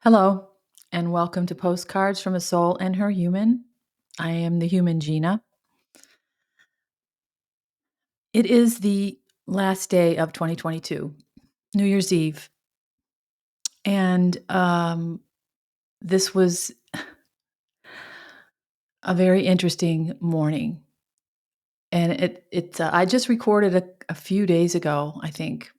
Hello, and welcome to Postcards from a Soul and Her Human. I am the human Gina. It is the last day of 2022, New Year's Eve, and this was a very interesting morning. And I just recorded a few days ago, I think,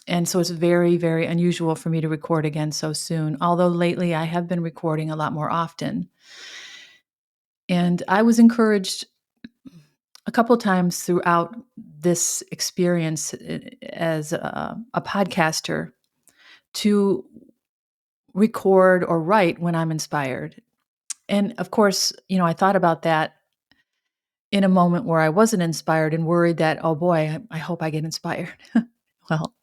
and so it's very, very unusual for me to record again so soon. Although lately I have been recording a lot more often, and I was encouraged a couple of times throughout this experience as a podcaster to record or write when I'm inspired. And of course, I thought about that in a moment where I wasn't inspired and worried that, oh boy, I hope I get inspired. Well,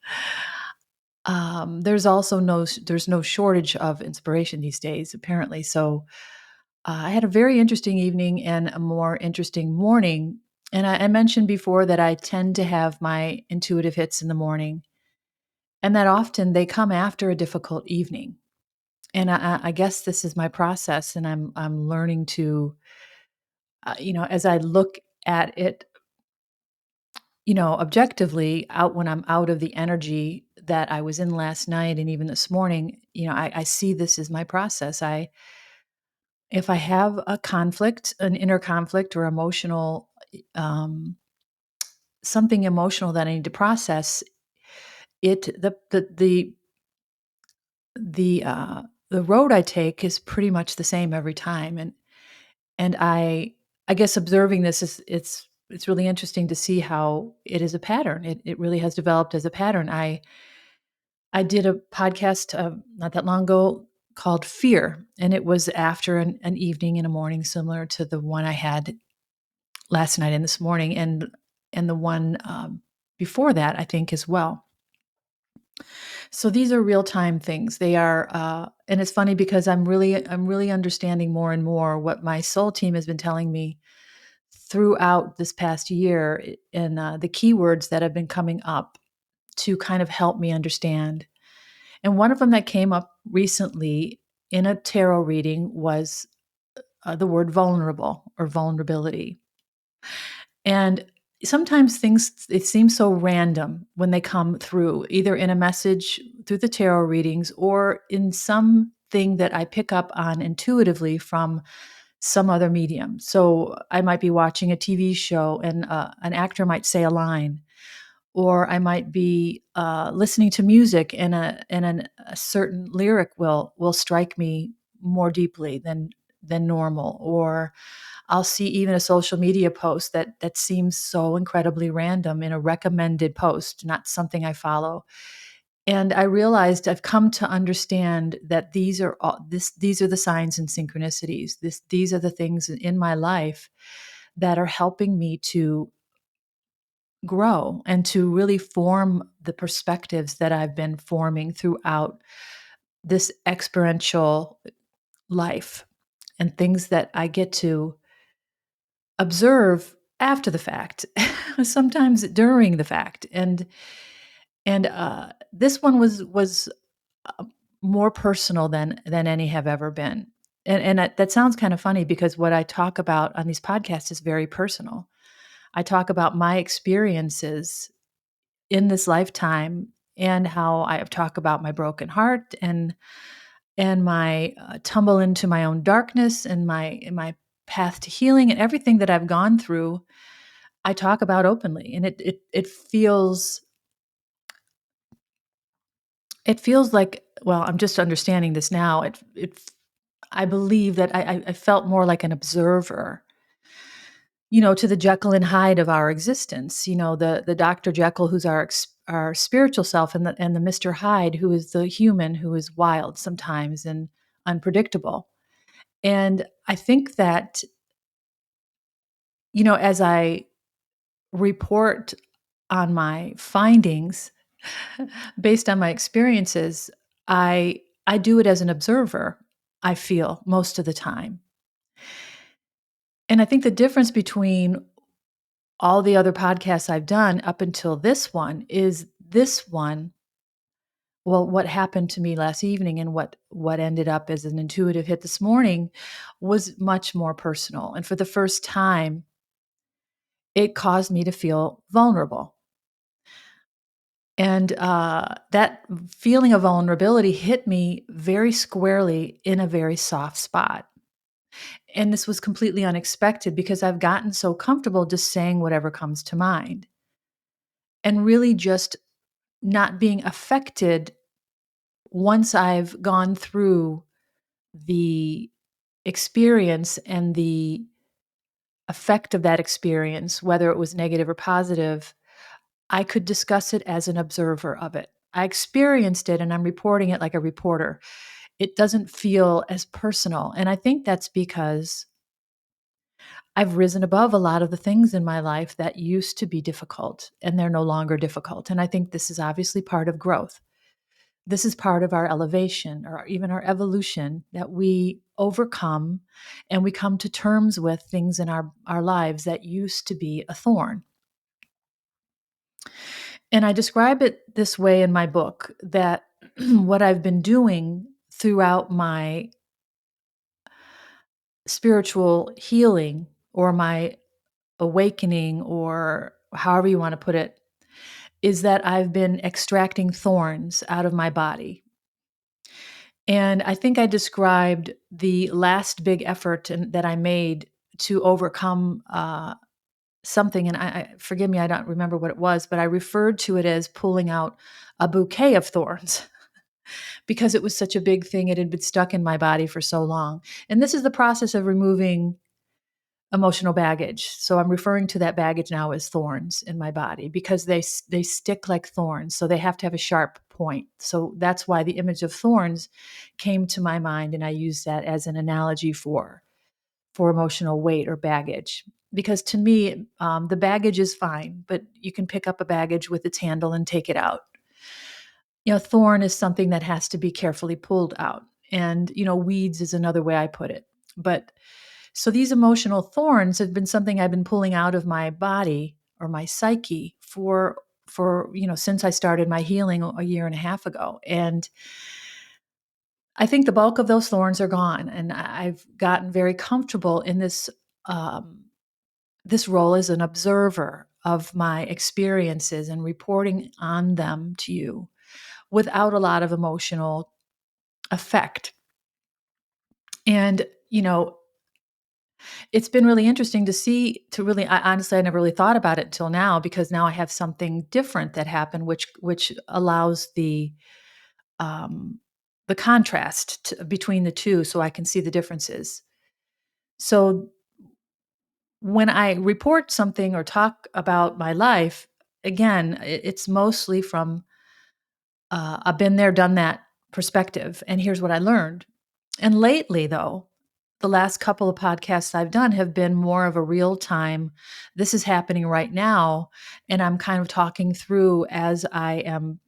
there's no shortage of inspiration these days, apparently. So I had a very interesting evening and a more interesting morning. And I mentioned before that I tend to have my intuitive hits in the morning, and that often they come after a difficult evening. And I guess this is my process, and I'm learning to, as I look at it, objectively, out when I'm out of the energy that I was in last night and even this morning, I see this as my process. If I have a conflict, an inner conflict or um, something emotional that I need to process, it the the road I take is pretty much the same every time, and I guess observing this is it's really interesting to see how it is a pattern. It really has developed as a pattern. I did a podcast not that long ago called Fear, and it was after an evening and a morning similar to the one I had last night and this morning, and the one before that, I think, as well. So these are real time things. They are, and it's funny because I'm really understanding more and more what my soul team has been telling me throughout this past year, and the keywords that have been coming up to kind of help me understand. And one of them that came up recently in a tarot reading was the word vulnerable or vulnerability. And sometimes things it seems so random when they come through, either in a message through the tarot readings or in something that I pick up on intuitively from some other medium. So I might be watching a TV show and an actor might say a line, or I might be listening to music and a certain lyric will strike me more deeply than normal, or I'll see even a social media post that seems so incredibly random in a recommended post, not something I follow. And I realized I've come to understand that these are the signs and synchronicities. These are the things in my life that are helping me to grow and to really form the perspectives that I've been forming throughout this experiential life, and things that I get to observe after the fact, sometimes during the fact. And this one was uh, more personal than any have ever been. And that sounds kind of funny because what I talk about on these podcasts is very personal. I talk about my experiences in this lifetime and how I have talked about my broken heart and my tumble into my own darkness and my path to healing and everything that I've gone through. I talk about openly, and it feels like, well, I'm just understanding this now. I believe that I felt more like an observer, to the Jekyll and Hyde of our existence. The Dr. Jekyll, who's our spiritual self, and the Mr. Hyde, who is the human, who is wild sometimes and unpredictable. And I think that, as I report on my findings based on my experiences, I do it as an observer, I feel most of the time. And I think the difference between all the other podcasts I've done up until this one is this one well, what happened to me last evening and what ended up as an intuitive hit this morning was much more personal. And for the first time, it caused me to feel vulnerable. And that feeling of vulnerability hit me very squarely in a very soft spot. And this was completely unexpected because I've gotten so comfortable just saying whatever comes to mind and really just not being affected once I've gone through the experience and the effect of that experience, whether it was negative or positive. I could discuss it as an observer of it. I experienced it and I'm reporting it like a reporter. It doesn't feel as personal. And I think that's because I've risen above a lot of the things in my life that used to be difficult and they're no longer difficult. And I think this is obviously part of growth. This is part of our elevation or even our evolution, that we overcome and we come to terms with things in our lives that used to be a thorn. And I describe it this way in my book, that what I've been doing throughout my spiritual healing or my awakening, or however you want to put it, is that I've been extracting thorns out of my body. And I think I described the last big effort that I made to overcome something. And forgive me, I don't remember what it was, but I referred to it as pulling out a bouquet of thorns because it was such a big thing. It had been stuck in my body for so long. And this is the process of removing emotional baggage. So I'm referring to that baggage now as thorns in my body because they stick like thorns. So they have to have a sharp point. So that's why the image of thorns came to my mind, and I use that as an analogy for emotional weight or baggage. Because to me, the baggage is fine, but you can pick up a baggage with its handle and take it out. Thorn is something that has to be carefully pulled out. And, weeds is another way I put it. But so these emotional thorns have been something I've been pulling out of my body or my psyche for since I started my healing a year and a half ago. And I think the bulk of those thorns are gone, and I've gotten very comfortable in this role as an observer of my experiences and reporting on them to you without a lot of emotional effect. And it's been really interesting to see, honestly, I never really thought about it until now, because now I have something different that happened, which allows um, the contrast between the two, so I can see the differences. So when I report something or talk about my life, again, it's mostly from a been there, done that perspective. And here's what I learned. And lately, though, the last couple of podcasts I've done have been more of a real time. This is happening right now. And I'm kind of talking through as I am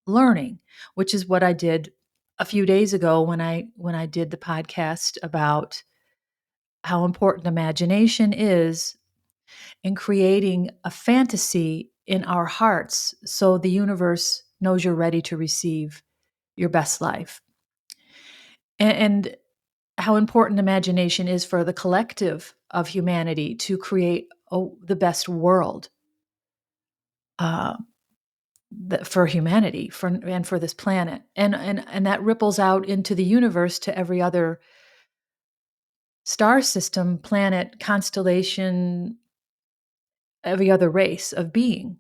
learning, which is what I did a few days ago when I did the podcast about how important imagination is in creating a fantasy in our hearts so the universe knows you're ready to receive your best life. And how important imagination is for the collective of humanity to create the best world uh, for humanity, and for this planet, and that ripples out into the universe to every other star system, planet, constellation, every other race of being.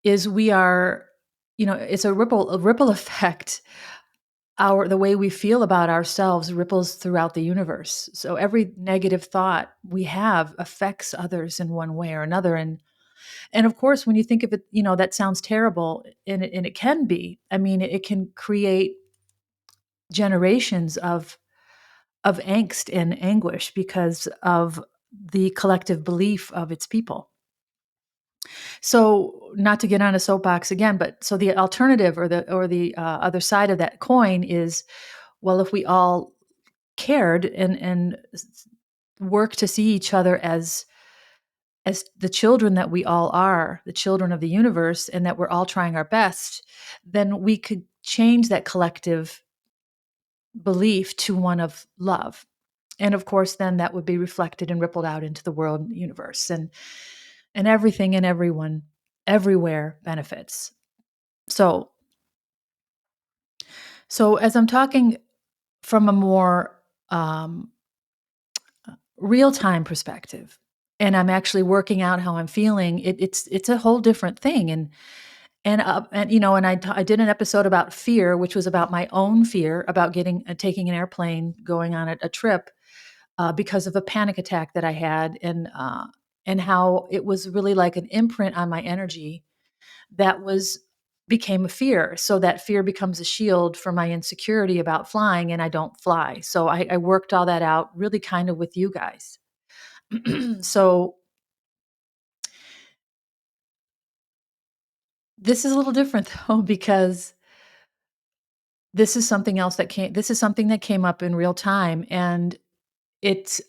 Is we are, it's a ripple effect. The way we feel about ourselves ripples throughout the universe. So every negative thought we have affects others in one way or another. And of course, when you think of it, that sounds terrible, and it can be. I mean, it can create generations of angst and anguish because of the collective belief of its people. So, not to get on a soapbox again, but so the alternative, or the other side of that coin is, well, if we all cared and work to see each other as as the children that we all are, the children of the universe, and that we're all trying our best, then we could change that collective belief to one of love. And of course, then that would be reflected and rippled out into the world and the universe, and everything and everyone everywhere benefits. So, so as I'm talking from a more real time perspective, and I'm actually working out how I'm feeling, it's a whole different thing. And you know, and I did an episode about fear, which was about my own fear about getting taking an airplane, going on a trip because of a panic attack that I had, and how it was really like an imprint on my energy that was became a fear. So that fear becomes a shield for my insecurity about flying, and I don't fly. So I worked all that out really kind of with you guys. So this is a little different though, because this is something that came up in real time, and it's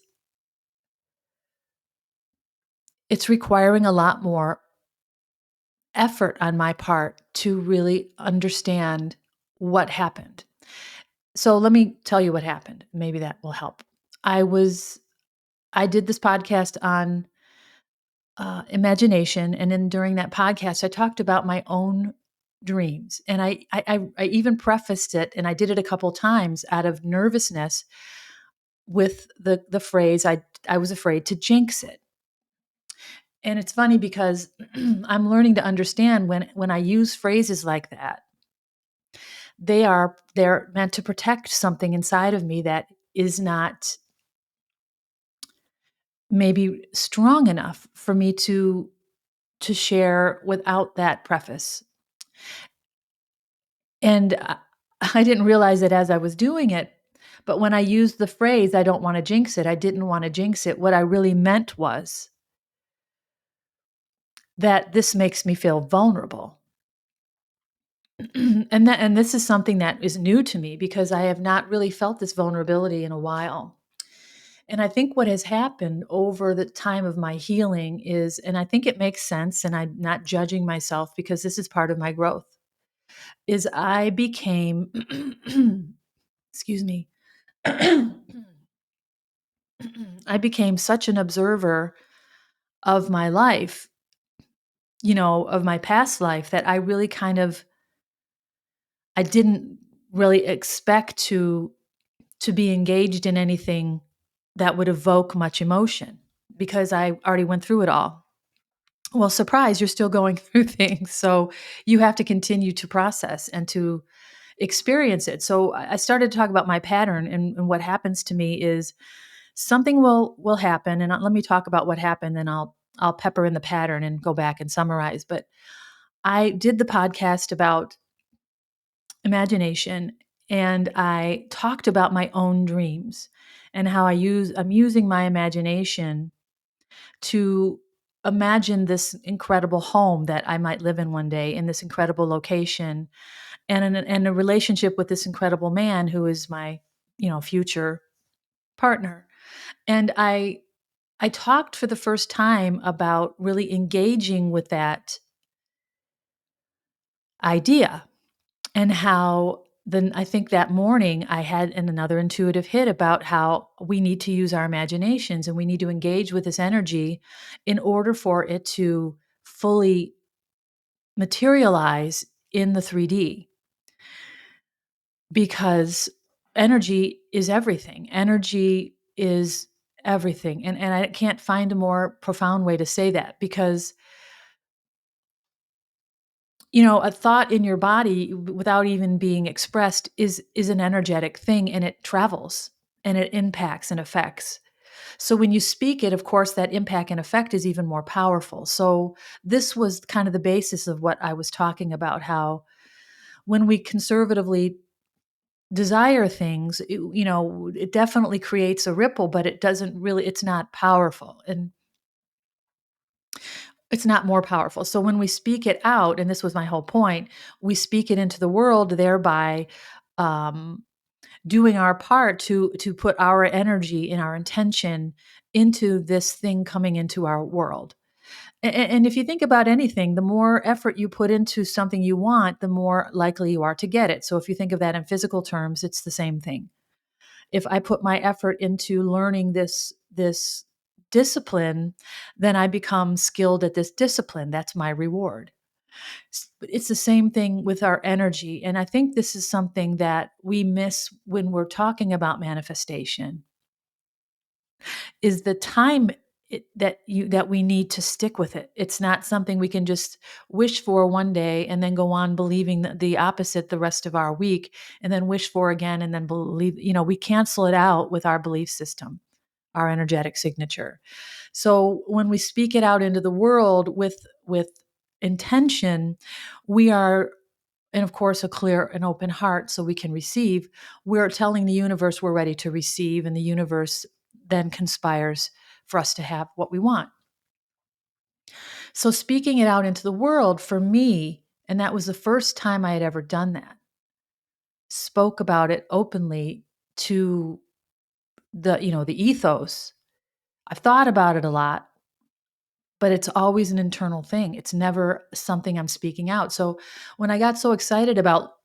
it's requiring a lot more effort on my part to really understand what happened. So let me tell you what happened. Maybe that will help. I was I did this podcast on imagination, and then during that podcast, I talked about my own dreams, and I even prefaced it, and I did it a couple times out of nervousness with the phrase I was afraid to jinx it. And it's funny because I'm learning to understand when I use phrases like that, they're meant to protect something inside of me that is not maybe strong enough for me to share without that preface. And I didn't realize it as I was doing it, but when I used the phrase I don't want to jinx it, I didn't want to jinx it. What I really meant was that this makes me feel vulnerable. And this is something that is new to me because I have not really felt this vulnerability in a while. And I think what has happened over the time of my healing is, and I think it makes sense, and I'm not judging myself because this is part of my growth, is I became, excuse me, I became such an observer of my life, you know, of my past life, that I really I didn't really expect to be engaged in anything that would evoke much emotion because I already went through it all. Well, surprise, you're still going through things. So you have to continue to process and to experience it. So I started to talk about my pattern, and what happens to me is something will happen. And let me talk about what happened, and I'll pepper in the pattern and go back and summarize. But I did the podcast about imagination, and I talked about my own dreams and how I'm using my imagination to imagine this incredible home that I might live in one day in this incredible location, and a relationship with this incredible man who is my, you know, future partner. And I talked for the first time about really engaging with that idea, and how then I think that morning I had another intuitive hit about how we need to use our imaginations and we need to engage with this energy in order for it to fully materialize in the 3D, because energy is everything. Energy is everything. And I can't find a more profound way to say that, because you know, a thought in your body without even being expressed is an energetic thing, and it travels and it impacts and affects. So when you speak it, of course, that impact and effect is even more powerful. So this was kind of the basis of what I was talking about, how when we conservatively desire things, you know, it definitely creates a ripple, but it doesn't really, it's not powerful. And it's not more powerful. So when we speak it out, and this was my whole point, we speak it into the world, thereby um, doing our part to put our energy and our intention into this thing coming into our world. And if you think about anything, the more effort you put into something you want, the more likely you are to get it. So if you think of that in physical terms, it's the same thing. If I put my effort into learning this discipline, then I become skilled at this discipline. That's my reward. It's the same thing with our energy. And I think this is something that we miss when we're talking about manifestation is the time that we need to stick with it. It's not something we can just wish for one day and then go on believing the opposite the rest of our week and then wish for again and then believe, we cancel it out with our belief system, our energetic signature. So when we speak it out into the world with intention, we are, and of course a clear and open heart so we can receive, we're telling the universe we're ready to receive, and the universe then conspires for us to have what we want. So speaking it out into the world for me, and that was the first time I had ever done that, spoke about it openly to the ethos. I've thought about it a lot, but it's always an internal thing. It's never something I'm speaking out. So when I got so excited about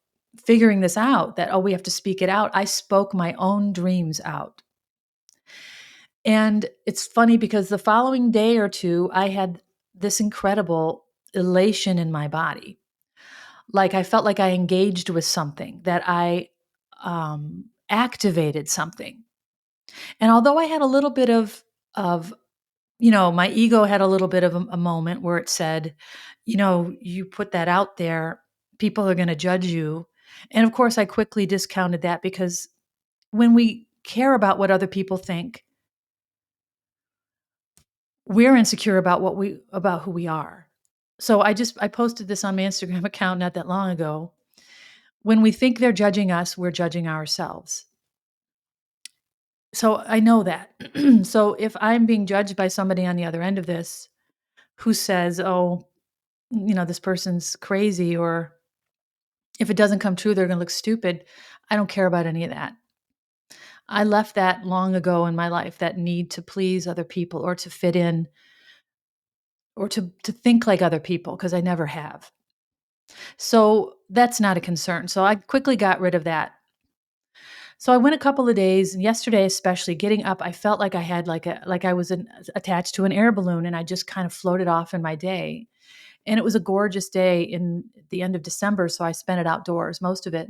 figuring this out, that, oh, we have to speak it out, I spoke my own dreams out. And it's funny because the following day or two, I had this incredible elation in my body. Like I felt like I engaged with something, that I activated something. And although I had a little bit of my ego had a little bit of a moment where it said, you put that out there, people are going to judge you. And of course, I quickly discounted that because when we care about what other people think, we're insecure about about who we are. So I posted this on my Instagram account not that long ago. When we think they're judging us, we're judging ourselves. So I know that. So if I'm being judged by somebody on the other end of this who says, "Oh, this person's crazy," or if it doesn't come true, they're going to look stupid. I don't care about any of that. I left that long ago in my life, that need to please other people or to fit in or to think like other people, because I never have. So that's not a concern. So I quickly got rid of that. So I went a couple of days, and yesterday especially, getting up, I felt like I had like I was attached to an air balloon, and I just kind of floated off in my day. And it was a gorgeous day in the end of December, so I spent it outdoors, most of it,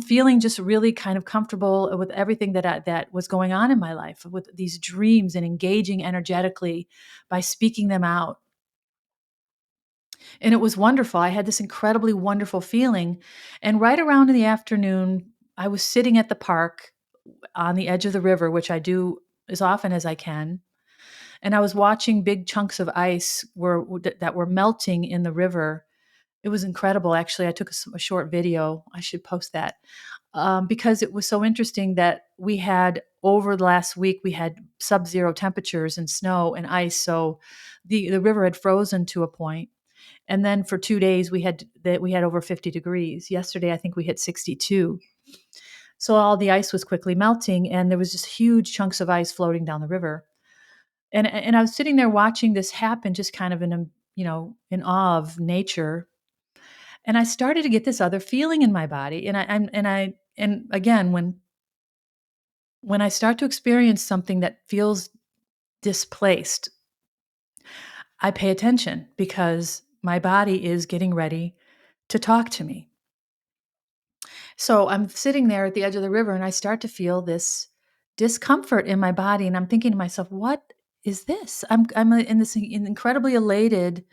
feeling just really kind of comfortable with everything that was going on in my life, with these dreams, and engaging energetically by speaking them out. And it was wonderful. I had this incredibly wonderful feeling. And right around in the afternoon, I was sitting at the park on the edge of the river, which I do as often as I can. And I was watching big chunks of ice that were melting in the river. It was incredible. Actually, I took a short video. I should post that, because it was so interesting that we had, over the last week, we had sub-zero temperatures and snow and ice. So the river had frozen to a point. And then for 2 days we had over 50 degrees. Yesterday, I think we hit 62. So all the ice was quickly melting, and there was just huge chunks of ice floating down the river. And I was sitting there watching this happen, just kind of in awe of nature. And I started to get this other feeling in my body. And again, when I start to experience something that feels displaced, I pay attention because my body is getting ready to talk to me. So I'm sitting there at the edge of the river, and I start to feel this discomfort in my body, and I'm thinking to myself, "What is this?" I'm in this incredibly elated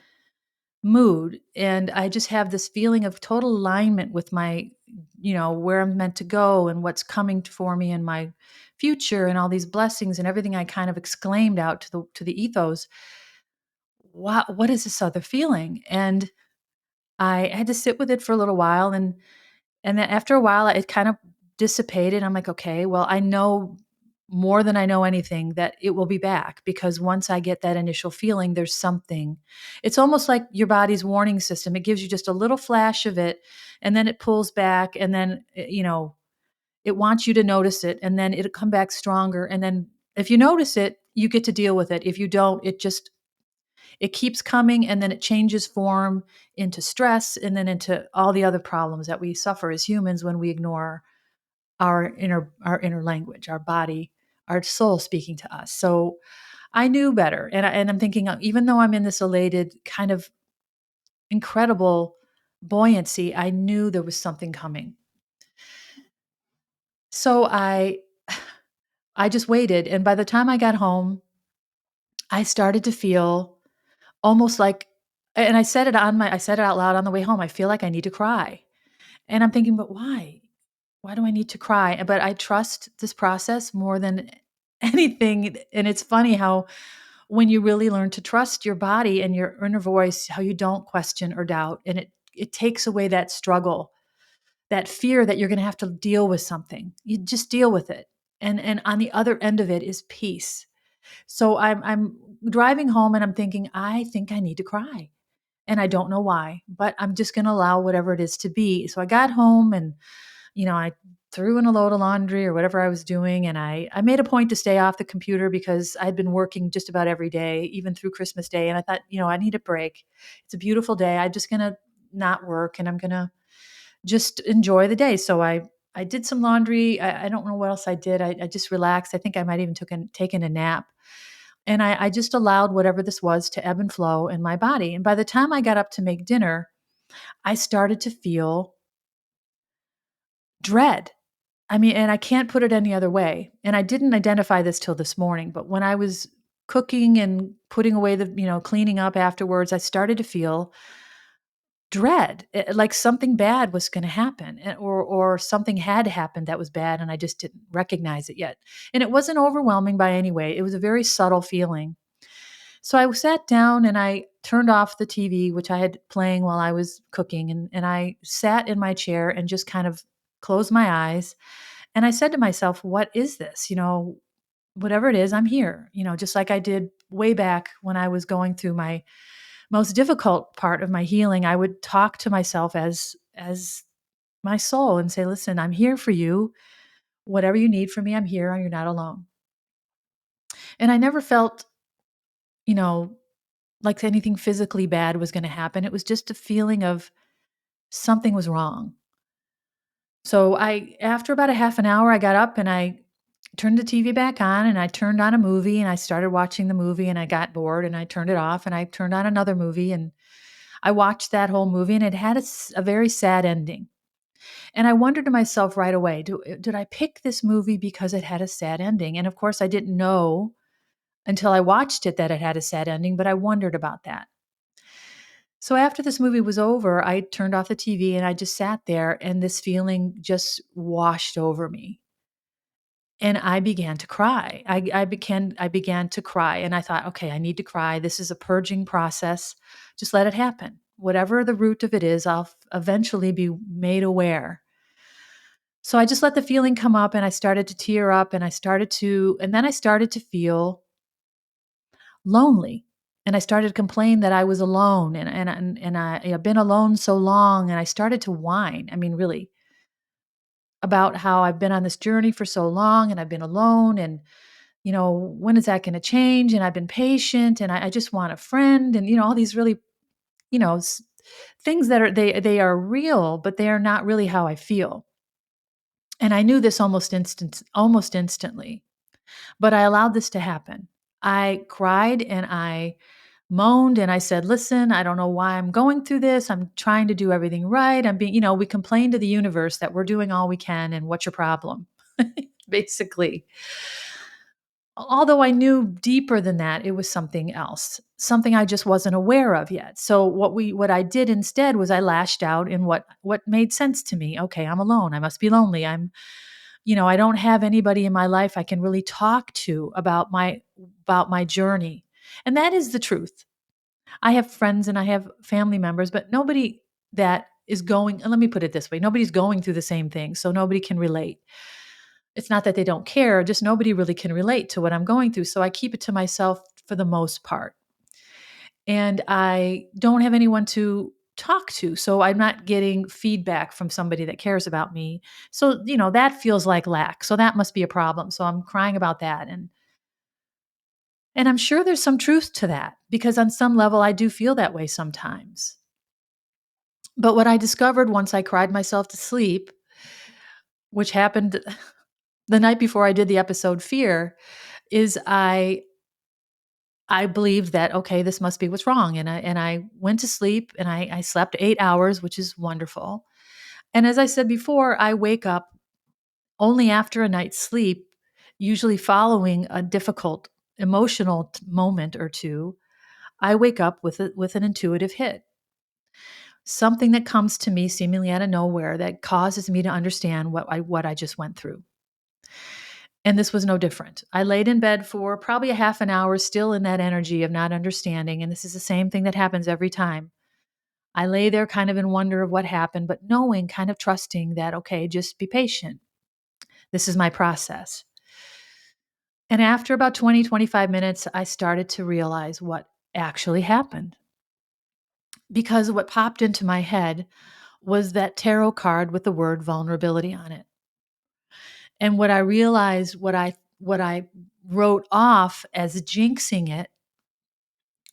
mood, and I just have this feeling of total alignment with my, where I'm meant to go and what's coming for me in my future, and all these blessings and everything I kind of exclaimed out to the ethos. What is this other feeling? And I had to sit with it for a little while, and then after a while, it kind of dissipated. I'm like, okay, well, I know more than I know anything that it will be back, because once I get that initial feeling, there's something. It's almost like your body's warning system. It gives you just a little flash of it, and then it pulls back, and then, it wants you to notice it, and then it'll come back stronger. And then if you notice it, you get to deal with it. If you don't, It keeps coming and then it changes form into stress and then into all the other problems that we suffer as humans when we ignore our inner language, our body, our soul speaking to us. So I knew better. And I'm thinking, even though I'm in this elated kind of incredible buoyancy, I knew there was something coming. So I just waited, and by the time I got home, I started to feel almost like, and I said it out loud on the way home, I feel like I need to cry. And I'm thinking, but why? Why do I need to cry? But I trust this process more than anything. And it's funny how when you really learn to trust your body and your inner voice, how you don't question or doubt, and it takes away that struggle, that fear that you're going to have to deal with something. You just deal with it. And on the other end of it is peace. So I'm driving home and I'm thinking, I think I need to cry. And I don't know why, but I'm just going to allow whatever it is to be. So I got home and, I threw in a load of laundry or whatever I was doing. And I made a point to stay off the computer because I'd been working just about every day, even through Christmas Day. And I thought, I need a break. It's a beautiful day. I'm just going to not work and I'm going to just enjoy the day. So I did some laundry. I don't know what else I did. I just relaxed. I think I might even taken a nap. And I just allowed whatever this was to ebb and flow in my body. And by the time I got up to make dinner, I started to feel dread. I mean, and I can't put it any other way. And I didn't identify this till this morning, but when I was cooking and putting away cleaning up afterwards, I started to feel dread, like something bad was going to happen, or something had happened that was bad and I just didn't recognize it yet. And it wasn't overwhelming by any way. It was a very subtle feeling. So I sat down and I turned off the TV, which I had playing while I was cooking, and I sat in my chair and just kind of closed my eyes. And I said to myself, what is this? Whatever it is, I'm here, just like I did way back when I was going through my most difficult part of my healing. I would talk to myself as my soul and say, listen, I'm here for you. Whatever you need from me, I'm here. You're not alone. And I never felt, you know, like anything physically bad was going to happen. It was just a feeling of something was wrong. So after about a half an hour, I got up and I turned the TV back on and I turned on a movie and I started watching the movie and I got bored and I turned it off and I turned on another movie and I watched that whole movie and it had a very sad ending. And I wondered to myself right away, did I pick this movie because it had a sad ending? And of course, I didn't know until I watched it that it had a sad ending, but I wondered about that. So after this movie was over, I turned off the TV and I just sat there and this feeling just washed over me. And I began to cry. I began to cry and I thought, okay, I need to cry. This is a purging process. Just let it happen. Whatever the root of it is, I'll eventually be made aware. So I just let the feeling come up and I started to tear up and then I started to feel lonely. And I started to complain that I was alone I've been alone so long and I started to whine. I mean, really, about how I've been on this journey for so long and I've been alone and when is that going to change? And I've been patient and I just want a friend and all these really, you know, s- things that they are real, but they are not really how I feel. And I knew this almost instantly. But I allowed this to happen. I cried and I moaned and I said, "Listen, I don't know why I'm going through this. I'm trying to do everything right. I'm being, we complain to the universe that we're doing all we can and what's your problem?" Basically. Although I knew deeper than that, it was something else, something I just wasn't aware of yet. So what I did instead was I lashed out in what made sense to me. Okay, I'm alone. I must be lonely. I don't have anybody in my life I can really talk to about my journey. And that is the truth. I have friends and I have family members, but nobody that is going, let me put it this way, nobody's going through the same thing, so nobody can relate. It's not that they don't care, just nobody really can relate to what I'm going through, so I keep it to myself for the most part. And I don't have anyone to talk to, so I'm not getting feedback from somebody that cares about me. So, that feels like lack. So that must be a problem. So I'm crying about that And I'm sure there's some truth to that because on some level I do feel that way sometimes. But what I discovered once I cried myself to sleep, which happened the night before I did the episode Fear, is I believed that, okay, this must be what's wrong. And I went to sleep and I slept 8 hours, which is wonderful. And as I said before, I wake up only after a night's sleep, usually following a difficult emotional moment or two. I wake up with an intuitive hit, something that comes to me seemingly out of nowhere that causes me to understand what I just went through. And this was no different. I laid in bed for probably a half an hour, still in that energy of not understanding. And this is the same thing that happens every time. I lay there kind of in wonder of what happened, but knowing, kind of trusting that, okay, just be patient. This is my process. And after about 20, 25 minutes, I started to realize what actually happened. Because what popped into my head was that tarot card with the word vulnerability on it. And what I realized, what I wrote off as jinxing it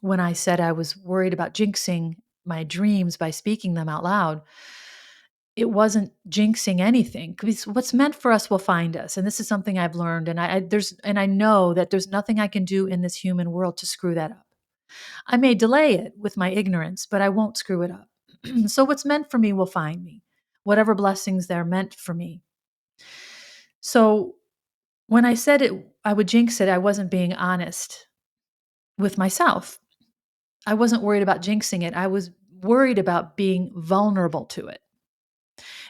when I said I was worried about jinxing my dreams by speaking them out loud, it wasn't jinxing anything because what's meant for us will find us. And this is something I've learned. And I know that there's nothing I can do in this human world to screw that up. I may delay it with my ignorance, but I won't screw it up. So what's meant for me will find me, whatever blessings they're meant for me. So when I said it, I would jinx it, I wasn't being honest with myself. I wasn't worried about jinxing it. I was worried about being vulnerable to it.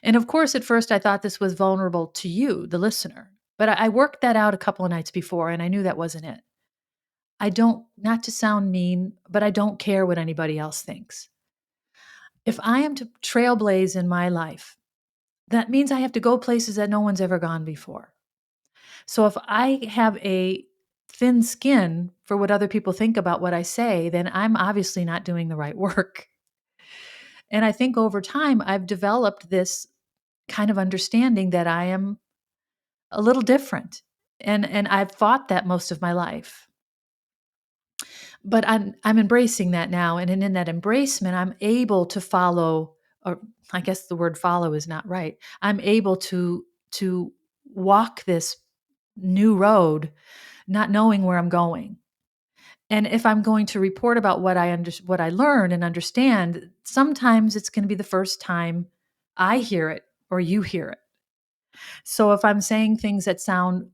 And of course, at first, I thought this was vulnerable to you, the listener. But I worked that out a couple of nights before, and I knew that wasn't it. I don't, not to sound mean, but I don't care what anybody else thinks. If I am to trailblaze in my life, that means I have to go places that no one's ever gone before. So if I have a thin skin for what other people think about what I say, then I'm obviously not doing the right work. And I think over time, I've developed this kind of understanding that I am a little different. And I've fought that most of my life. But I'm embracing that now. And in that embracement, I'm able to follow, or I guess the word follow is not right. I'm able to walk this new road, not knowing where I'm going. And if I'm going to report about what I learn and understand, sometimes it's going to be the first time I hear it or you hear it. So if I'm saying things that sound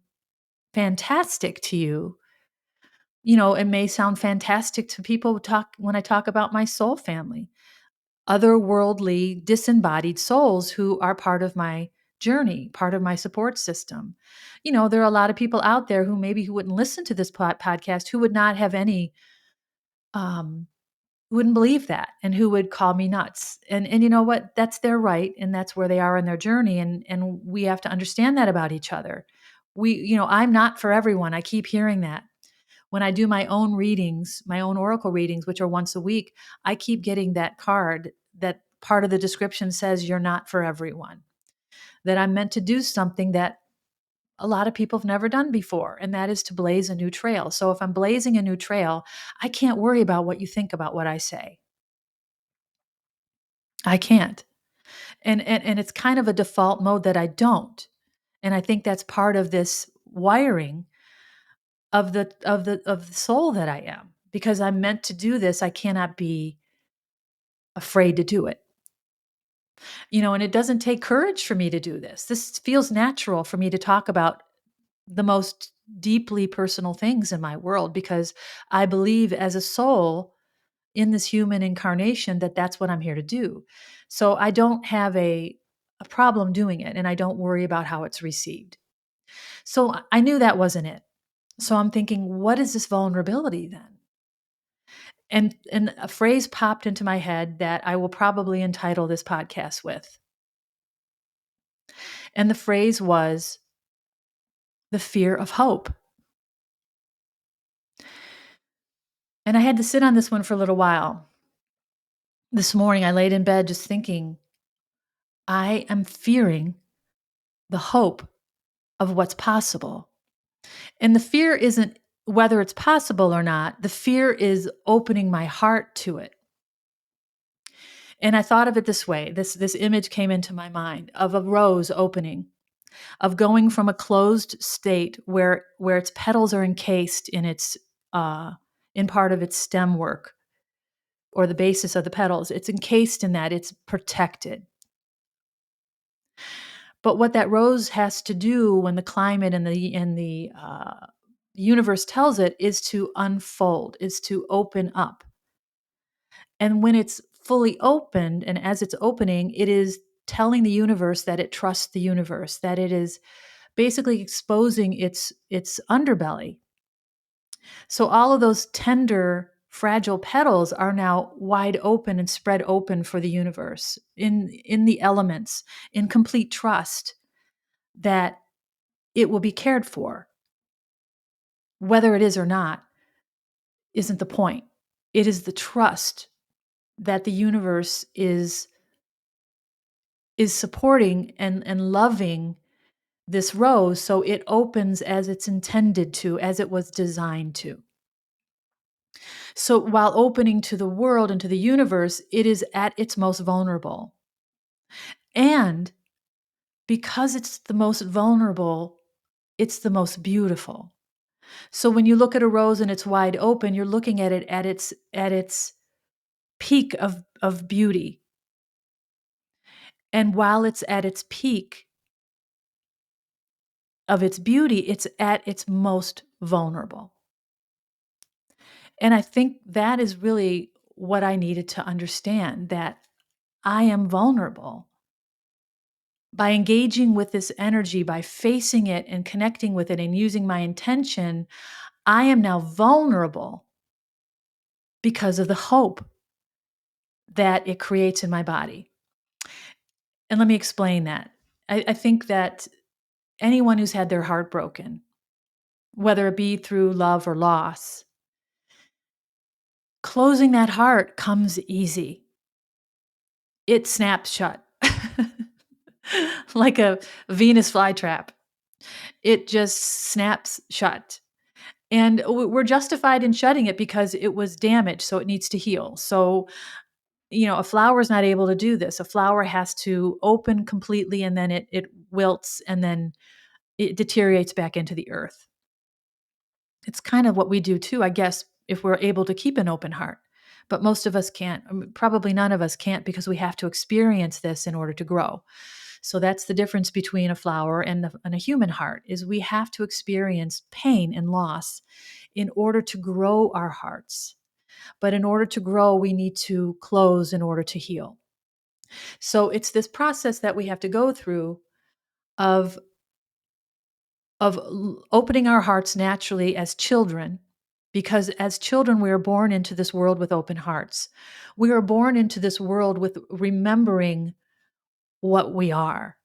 fantastic to you, it may sound fantastic to people when I talk about my soul family, otherworldly, disembodied souls who are part of my journey, part of my support system. There are a lot of people out there who wouldn't listen to this podcast, who would not have any, um, wouldn't believe that, and who would call me nuts. And you know what? That's their right, and that's where they are in their journey. And we have to understand that about each other. I'm not for everyone. I keep hearing that. When I do my own readings, my own oracle readings, which are once a week, I keep getting that card that part of the description says you're not for everyone, that I'm meant to do something that a lot of people have never done before, and that is to blaze a new trail. So if I'm blazing a new trail, I can't worry about what you think about what I say. I can't. And it's kind of a default mode that I don't. And I think that's part of this wiring of the soul that I am. Because I'm meant to do this, I cannot be afraid to do it. And it doesn't take courage for me to do this. This feels natural for me to talk about the most deeply personal things in my world because I believe as a soul in this human incarnation that that's what I'm here to do. So I don't have a problem doing it and I don't worry about how it's received. So I knew that wasn't it. So I'm thinking, what is this vulnerability then? And a phrase popped into my head that I will probably entitle this podcast with. And the phrase was the fear of hope. And I had to sit on this one for a little while. This morning, I laid in bed just thinking, I am fearing the hope of what's possible. And the fear isn't whether it's possible or not, the fear is opening my heart to it. And I thought of it this way. This image came into my mind of a rose opening, of going from a closed state where its petals are encased uh, in part of its stem work or the basis of the petals. It's encased in that. It's protected. But what that rose has to do when the climate and the universe tells it is to unfold, is to open up. And when it's fully opened, and as it's opening, it is telling the universe that it trusts the universe, that it is basically exposing its underbelly. So all of those tender, fragile petals are now wide open and spread open for the universe in the elements, in complete trust that it will be cared for. Whether it is or not isn't the point. It is the trust that the universe is supporting and loving this rose so it opens as it's intended to, as it was designed to. So while opening to the world and to the universe, it is at its most vulnerable. And because it's the most vulnerable, it's the most beautiful. So when you look at a rose and it's wide open, you're looking at it at its peak of beauty. And while it's at its peak of its beauty, it's at its most vulnerable. And I think that is really what I needed to understand, that I am vulnerable. By engaging with this energy, by facing it and connecting with it and using my intention, I am now vulnerable because of the hope that it creates in my body. And let me explain that. I think that anyone who's had their heart broken, whether it be through love or loss, closing that heart comes easy. It snaps shut like a Venus flytrap. It just snaps shut. And we're justified in shutting it because it was damaged, so it needs to heal. So, a flower is not able to do this. A flower has to open completely, and then it wilts, and then it deteriorates back into the earth. It's kind of what we do too, I guess, if we're able to keep an open heart. But most of us can't. Probably none of us can't, because we have to experience this in order to grow. So that's the difference between a flower and a human heart, is we have to experience pain and loss in order to grow our hearts. But in order to grow, we need to close in order to heal. So it's this process that we have to go through of opening our hearts naturally as children, because as children we are born into this world with open hearts. We are born into this world with remembering what we are.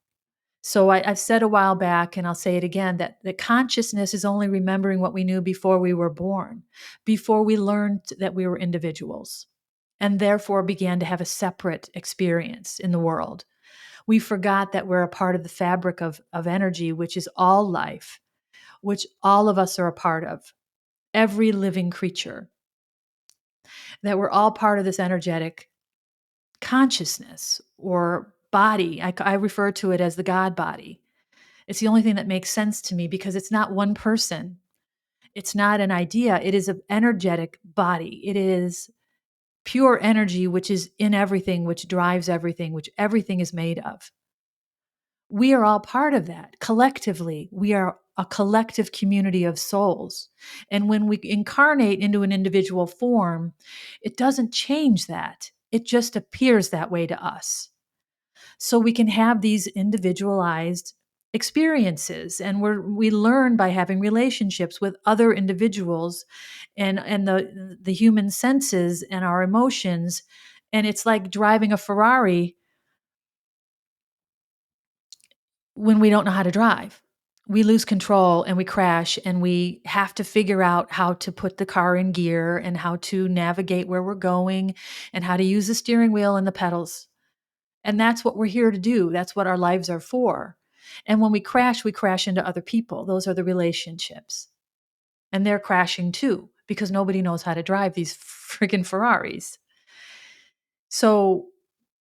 So I've said a while back, and I'll say it again, that the consciousness is only remembering what we knew before we were born, before we learned that we were individuals, and therefore began to have a separate experience in the world. We forgot that we're a part of the fabric of energy, which is all life, which all of us are a part of, every living creature, that we're all part of this energetic consciousness or body. I refer to it as the God body. It's the only thing that makes sense to me, because it's not one person. It's not an idea. It is an energetic body. It is pure energy, which is in everything, which drives everything, which everything is made of. We are all part of that. Collectively, we are a collective community of souls. And when we incarnate into an individual form, it doesn't change that. It just appears that way to us. So we can have these individualized experiences, and we learn by having relationships with other individuals and the human senses and our emotions. And it's like driving a Ferrari when we don't know how to drive. We lose control and we crash, and we have to figure out how to put the car in gear and how to navigate where we're going and how to use the steering wheel and the pedals. And that's what we're here to do. That's what our lives are for. And when we crash into other people. Those are the relationships. and they're crashing too because nobody knows how to drive these friggin' Ferraris. So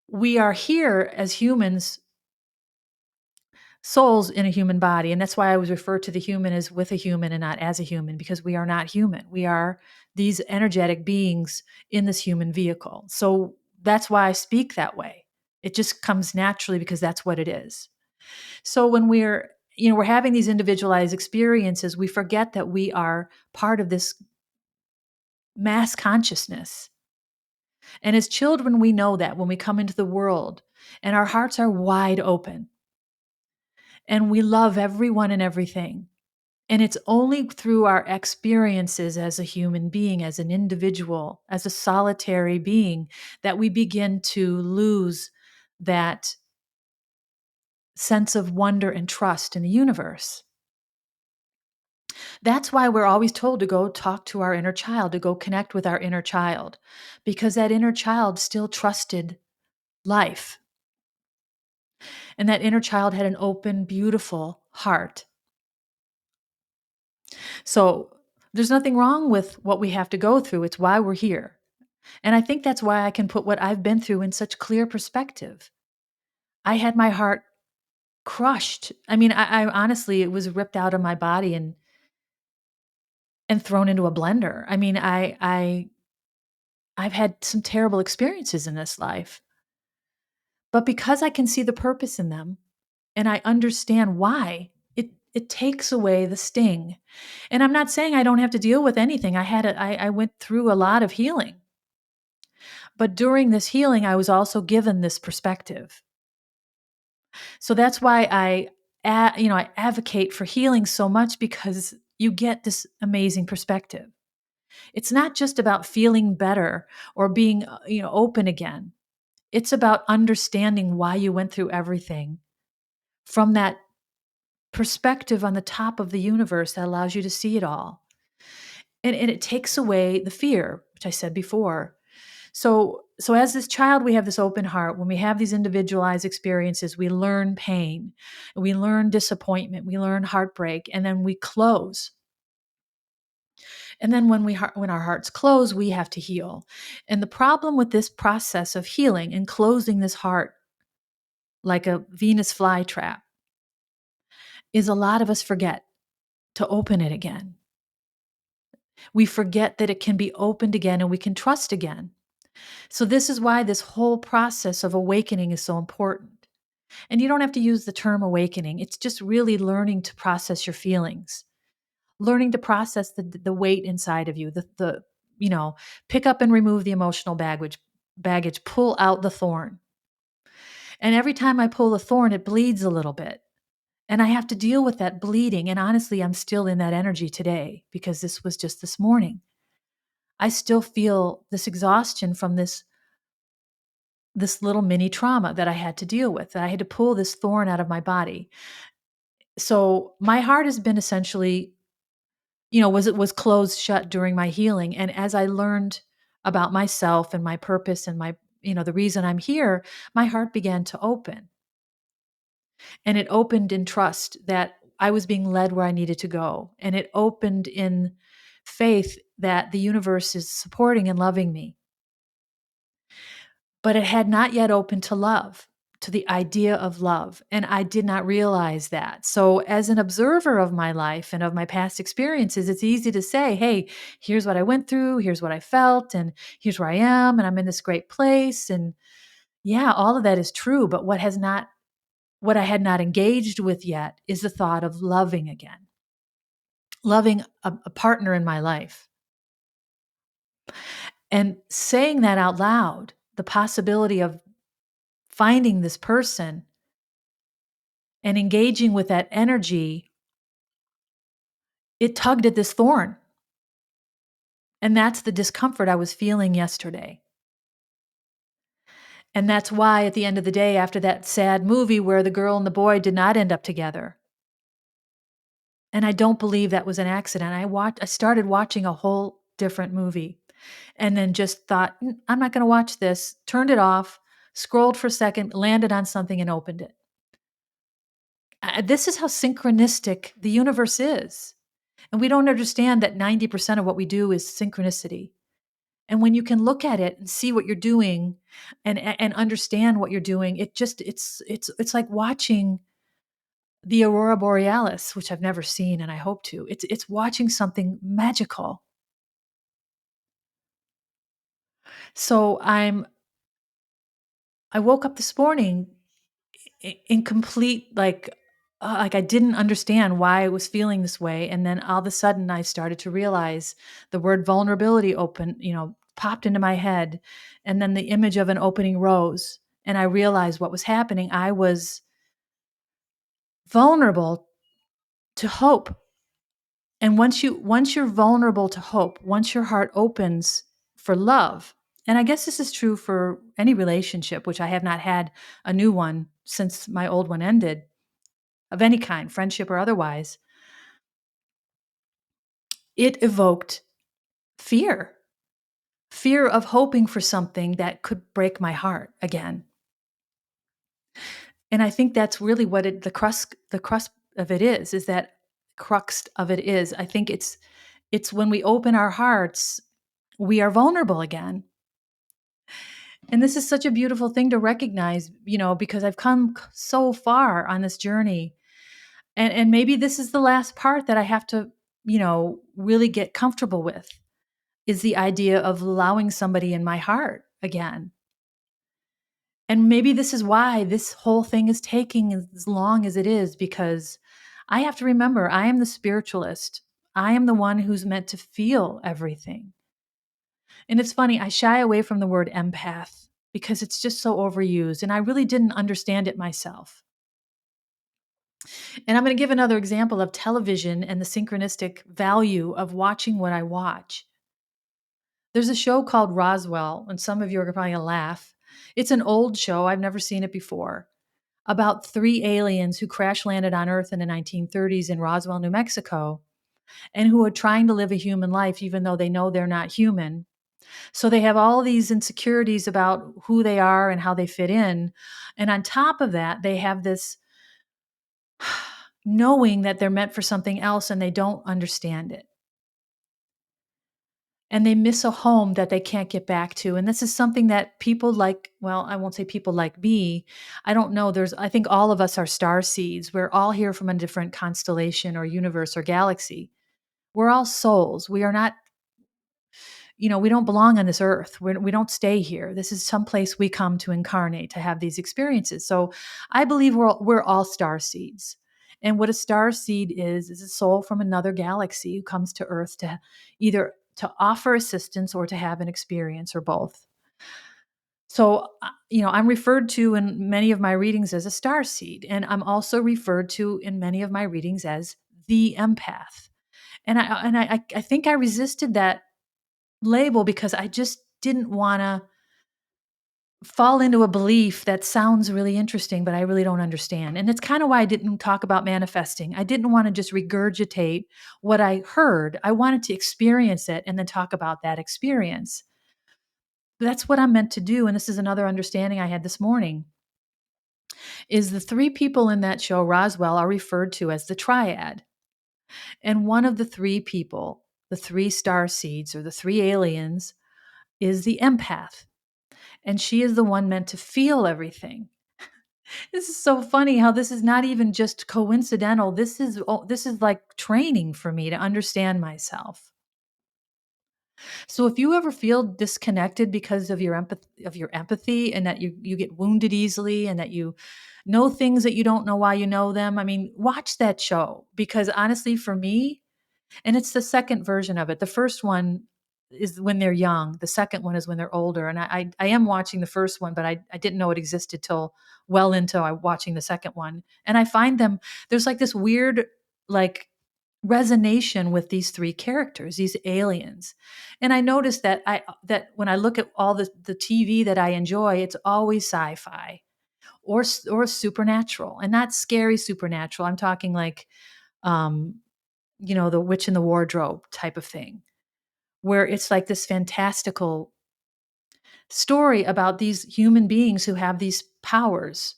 we are here as humans, souls in a human body. And that's why I always refer to the human as with a human and not as a human, because we are not human. We are these energetic beings in this human vehicle. So that's why I speak that way. It just comes naturally because that's what it is. So when we're having these individualized experiences, we forget that we are part of this mass consciousness. And as children, we know that when we come into the world and our hearts are wide open and we love everyone and everything. And it's only through our experiences as a human being, as an individual, as a solitary being, that we begin to lose that sense of wonder and trust in the universe. That's why we're always told to go talk to our inner child, to go connect with our inner child, because that inner child still trusted life. And that inner child had an open, beautiful heart. So there's nothing wrong with what we have to go through. It's why we're here. And I think that's why I can put what I've been through in such clear perspective. I had my heart crushed. I mean, I honestly, it was ripped out of my body and thrown into a blender. I mean, I've had some terrible experiences in this life. But because I can see the purpose in them and I understand why, it takes away the sting. And I'm not saying I don't have to deal with anything. I went through a lot of healing. But during this healing, I was also given this perspective. So that's why I advocate for healing so much, because you get this amazing perspective. It's not just about feeling better or being, open again. It's about understanding why you went through everything from that perspective on the top of the universe that allows you to see it all. And it takes away the fear, which I said before. So as this child, we have this open heart. When we have these individualized experiences, we learn pain, we learn disappointment, we learn heartbreak, and then we close. And then when our hearts close, we have to heal. And the problem with this process of healing and closing this heart like a Venus flytrap is a lot of us forget to open it again. We forget that it can be opened again and we can trust again. So this is why this whole process of awakening is so important. And you don't have to use the term awakening. It's just really learning to process your feelings, learning to process the weight inside of you, pick up and remove the emotional baggage, pull out the thorn. And every time I pull the thorn, it bleeds a little bit. And I have to deal with that bleeding. And honestly, I'm still in that energy today because this was just this morning. I still feel this exhaustion from this little mini trauma that I had to deal with. I had to pull this thorn out of my body. So my heart has been essentially, was closed shut during my healing. And as I learned about myself and my purpose and the reason I'm here, my heart began to open. And it opened in trust that I was being led where I needed to go. And it opened in faith that the universe is supporting and loving me. But it had not yet opened to love, to the idea of love. And I did not realize that. So, as an observer of my life and of my past experiences, it's easy to say, hey, here's what I went through, here's what I felt, and here's where I am, and I'm in this great place. And yeah, all of that is true. But what I had not engaged with yet is the thought of loving again, loving a partner in my life. And saying that out loud, the possibility of finding this person and engaging with that energy, it tugged at this thorn. And that's the discomfort I was feeling yesterday. And that's why at the end of the day, after that sad movie where the girl and the boy did not end up together, and I don't believe that was an accident, I started watching a whole different movie and then just thought, I'm not going to watch this, turned it off, scrolled for a second, landed on something and opened it. This is how synchronistic the universe is. And we don't understand that 90% of what we do is synchronicity. And when you can look at it and see what you're doing and understand what you're doing, it's like watching the aurora borealis, which I've never seen and I hope to. It's watching something magical. So I woke up this morning in complete like I didn't understand why I was feeling this way, and then all of a sudden I started to realize the word vulnerability popped into my head, and then the image of an opening rose, and I realized what was happening. I was vulnerable to hope. And once you're vulnerable to hope, once your heart opens for love, and I guess this is true for any relationship, which I have not had a new one since my old one ended, of any kind, friendship or otherwise, it evoked fear. Fear of hoping for something that could break my heart again. And I think that's really what the crust of it is that crux of it is. I think it's when we open our hearts, we are vulnerable again. And this is such a beautiful thing to recognize, because I've come so far on this journey. And maybe this is the last part that I have to, really get comfortable with, is the idea of allowing somebody in my heart again. And maybe this is why this whole thing is taking as long as it is, because I have to remember I am the spiritualist. I am the one who's meant to feel everything. And it's funny, I shy away from the word empath because it's just so overused, and I really didn't understand it myself. And I'm going to give another example of television and the synchronistic value of watching what I watch. There's a show called Roswell, and some of you are probably going to laugh. It's an old show, I've never seen it before, about three aliens who crash landed on Earth in the 1930s in Roswell, New Mexico, and who are trying to live a human life even though they know they're not human. So they have all these insecurities about who they are and how they fit in. And on top of that, they have this knowing that they're meant for something else and they don't understand it. And they miss a home that they can't get back to. And this is something that people like, well, I won't say people like me. I don't know. I think all of us are star seeds. We're all here from a different constellation or universe or galaxy. We're all souls. We are not, we don't belong on this earth. We don't stay here. This is someplace we come to incarnate, to have these experiences. So I believe we're all star seeds. And what a star seed is a soul from another galaxy who comes to earth to either to offer assistance or to have an experience or both. So, I'm referred to in many of my readings as a star seed, and I'm also referred to in many of my readings as the empath. And I think I resisted that label because I just didn't want to fall into a belief that sounds really interesting, but I really don't understand. And it's kind of why I didn't talk about manifesting. I didn't want to just regurgitate what I heard. I wanted to experience it and then talk about that experience. That's what I'm meant to do. And this is another understanding I had this morning, is the three people in that show, Roswell, are referred to as the triad. And one of the three people, the three star seeds or the three aliens, is the empath. And she is the one meant to feel everything. This is so funny how this is not even just coincidental. This is like training for me to understand myself. So if you ever feel disconnected because of your empathy and that you get wounded easily and that you know things that you don't know why you know them, I mean, watch that show, because honestly for me, and it's the second version of it. The first one is when they're young. The second one is when they're older. And I am watching the first one, but I didn't know it existed till well into watching the second one. And I find there's like this weird, like, resonation with these three characters, these aliens. And I noticed that when I look at all the TV that I enjoy, it's always sci-fi or supernatural, and not scary supernatural. I'm talking like, um, the witch in the wardrobe type of thing, where it's like this fantastical story about these human beings who have these powers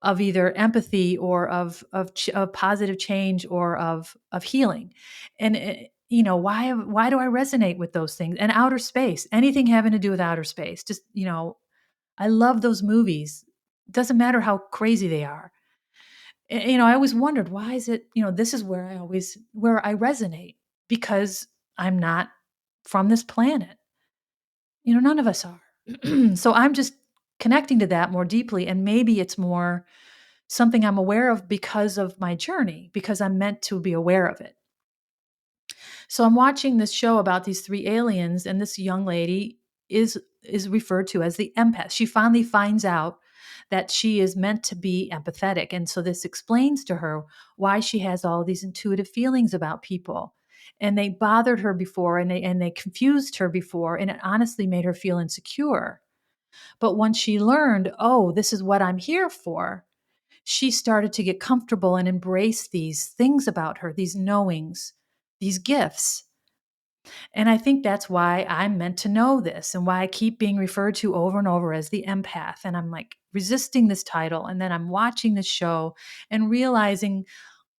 of either empathy or of positive change or of healing. And why do I resonate with those things? And outer space, anything having to do with outer space, just I love those movies. Doesn't matter how crazy they are. I always wondered, why is it, this is where I resonate, because I'm not from this planet. None of us are. So I'm just connecting to that more deeply, and maybe it's more something I'm aware of because of my journey, because I'm meant to be aware of it. So I'm watching this show about these three aliens, and this young lady is referred to as the empath. She finally finds out that she is meant to be empathetic, and so this explains to her why she has all these intuitive feelings about people. And they bothered her before, and they confused her before, and it honestly made her feel insecure. But once she learned, oh, this is what I'm here for, she started to get comfortable and embrace these things about her, these knowings, these gifts. And I think that's why I'm meant to know this, and why I keep being referred to over and over as the empath. And I'm like resisting this title. And then I'm watching this show and realizing,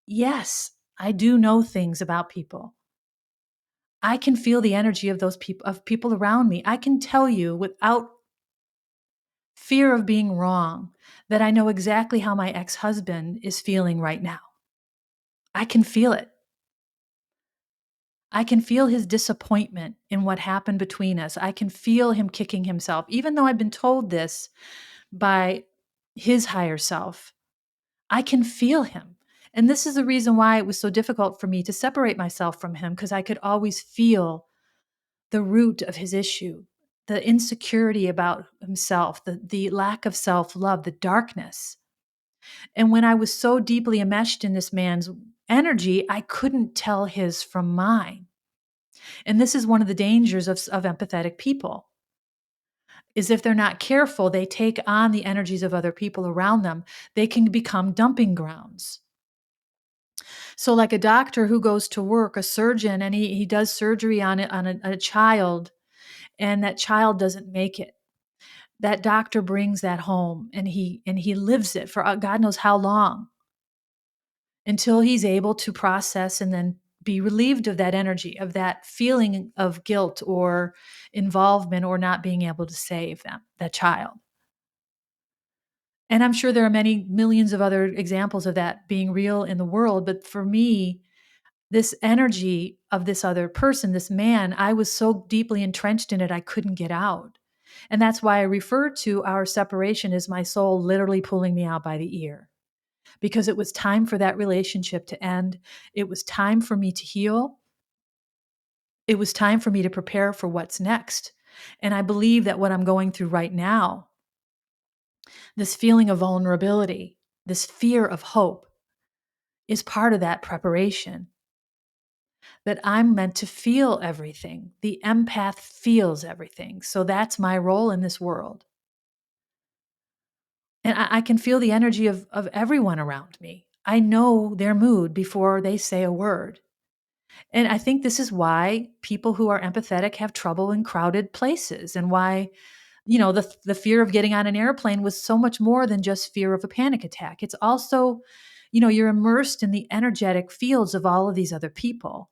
yes, I do know things about people. I can feel the energy of those people, of people around me. I can tell you without fear of being wrong that I know exactly how my ex-husband is feeling right now. I can feel it. I can feel his disappointment in what happened between us. I can feel him kicking himself, even though I've been told this by his higher self. I can feel him. And this is the reason why it was so difficult for me to separate myself from him, because I could always feel the root of his issue, the insecurity about himself, the lack of self love, the darkness. And when I was so deeply enmeshed in this man's energy, I couldn't tell his from mine. And this is one of the dangers of empathetic people, is if they're not careful, they take on the energies of other people around them. They can become dumping grounds. So like a doctor who goes to work, a surgeon, and he does surgery on a child, and that child doesn't make it. That doctor brings that home, and he lives it for God knows how long, until he's able to process and then be relieved of that energy, of that feeling of guilt or involvement, or not being able to save that child. And I'm sure there are many millions of other examples of that being real in the world. But for me, this energy of this other person, this man, I was so deeply entrenched in it, I couldn't get out. And that's why I refer to our separation as my soul literally pulling me out by the ear, because it was time for that relationship to end. It was time for me to heal. It was time for me to prepare for what's next. And I believe that what I'm going through right now, this feeling of vulnerability, this fear of hope, is part of that preparation. That I'm meant to feel everything. The empath feels everything. So that's my role in this world. And I can feel the energy of everyone around me. I know their mood before they say a word. And I think this is why people who are empathetic have trouble in crowded places, and why, the fear of getting on an airplane was so much more than just fear of a panic attack. It's also, you're immersed in the energetic fields of all of these other people.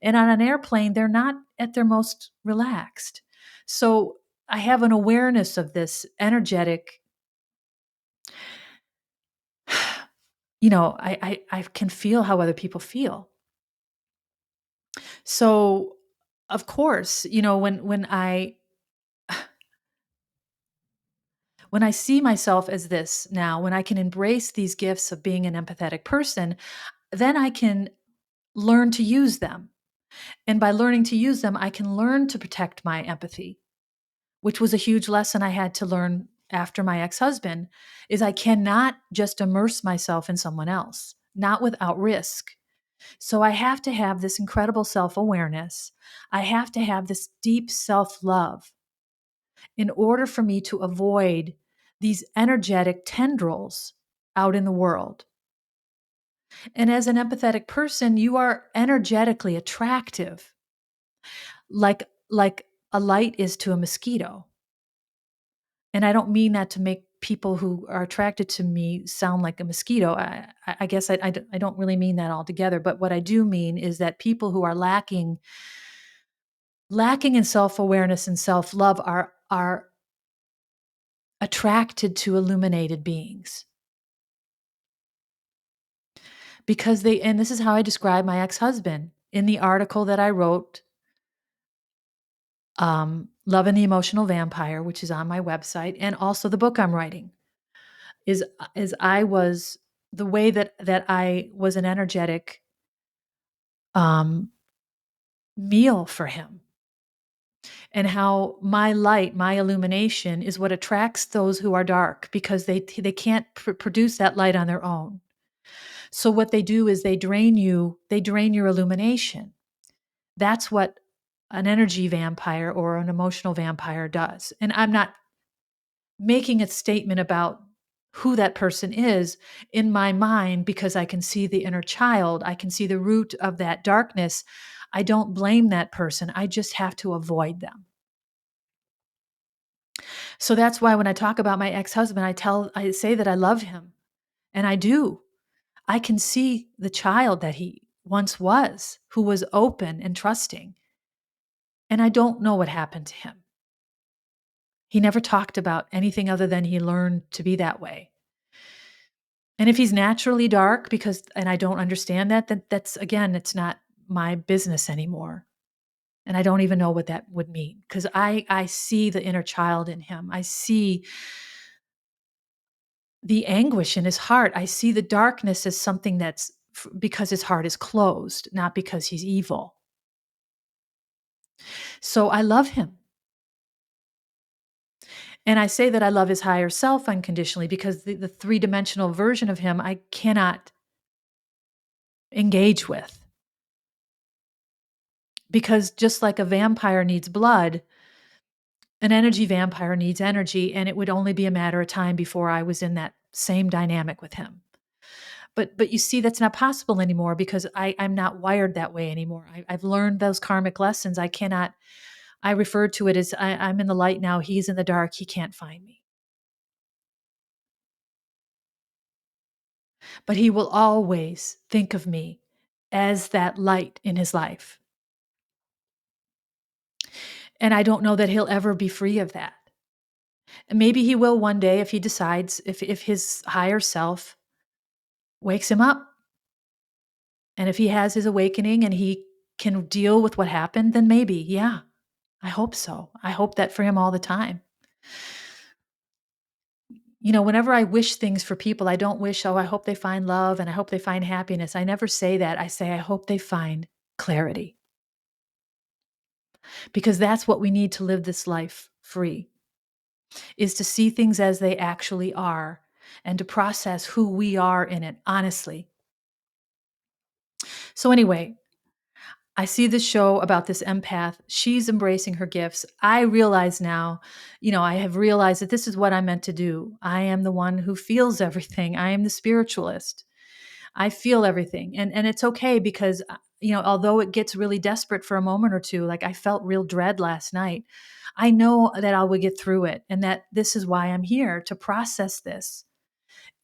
And on an airplane, they're not at their most relaxed. So I have an awareness of this energetic, I can feel how other people feel. So of course, when I see myself as this now, when I can embrace these gifts of being an empathetic person, then I can learn to use them. And by learning to use them, I can learn to protect my empathy, which was a huge lesson I had to learn after my ex-husband, is I cannot just immerse myself in someone else, not without risk. So I have to have this incredible self-awareness. I have to have this deep self-love in order for me to avoid these energetic tendrils out in the world. And as an empathetic person, you are energetically attractive, like a light is to a mosquito. And I don't mean that to make people who are attracted to me sound like a mosquito. I guess I don't really mean that altogether. But what I do mean is that people who are lacking in self-awareness and self-love are attracted to illuminated beings because and this is how I describe my ex-husband in the article that I wrote, Love and the Emotional Vampire, which is on my website, and also the book I'm writing, is I was the way that I was an energetic um, meal for him, and how my light, my illumination is what attracts those who are dark because they can't produce that light on their own. So what they do is they drain your illumination. That's what an energy vampire or an emotional vampire does. And I'm not making a statement about who that person is in my mind because I can see the inner child. I can see the root of that darkness. I don't blame that person. I just have to avoid them. So that's why when I talk about my ex-husband, I say that I love him. And I do. I can see the child that he once was, who was open and trusting. And I don't know what happened to him. He never talked about anything other than he learned to be that way. And if he's naturally dark and I don't understand that, then that's, again, it's not my business anymore. And I don't even know what that would mean because I see the inner child in him. I see the anguish in his heart. I see the darkness as something that's because his heart is closed, not because he's evil. So I love him. And I say that I love his higher self unconditionally because the three-dimensional version of him I cannot engage with. Because just like a vampire needs blood, an energy vampire needs energy, and it would only be a matter of time before I was in that same dynamic with him. But you see, that's not possible anymore because I'm not wired that way anymore. I've learned those karmic lessons. I refer to it as I'm in the light now, he's in the dark, he can't find me. But he will always think of me as that light in his life. And I don't know that he'll ever be free of that. And maybe he will one day if he decides, if his higher self wakes him up. And if he has his awakening and he can deal with what happened, then maybe, yeah, I hope so. I hope that for him all the time. Whenever I wish things for people, I don't wish, oh, I hope they find love and I hope they find happiness. I never say that. I say, I hope they find clarity. Because that's what we need to live this life free, is to see things as they actually are and to process who we are in it, honestly. So anyway, I see this show about this empath. She's embracing her gifts. I realize now, I have realized that this is what I'm meant to do. I am the one who feels everything. I am the spiritualist. I feel everything. And it's okay because, although it gets really desperate for a moment or two, like I felt real dread last night, I know that I will get through it and that this is why I'm here to process this.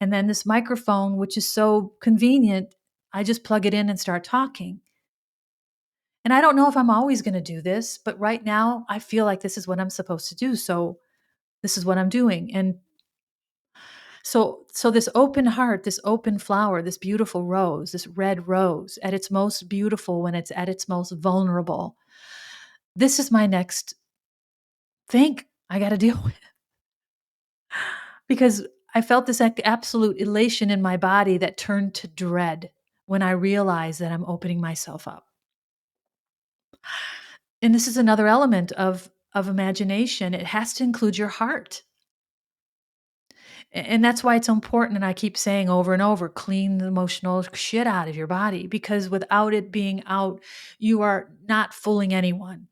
And then this microphone, which is so convenient, I just plug it in and start talking. And I don't know if I'm always going to do this, but right now I feel like this is what I'm supposed to do. So this is what I'm doing. And so this open heart, this open flower, this beautiful rose, this red rose at its most beautiful when it's at its most vulnerable. This is my next thing I got to deal with because I felt this absolute elation in my body that turned to dread when I realized that I'm opening myself up. And this is another element of imagination. It has to include your heart. And that's why it's so important. And I keep saying over and over, clean the emotional shit out of your body because without it being out, you are not fooling anyone.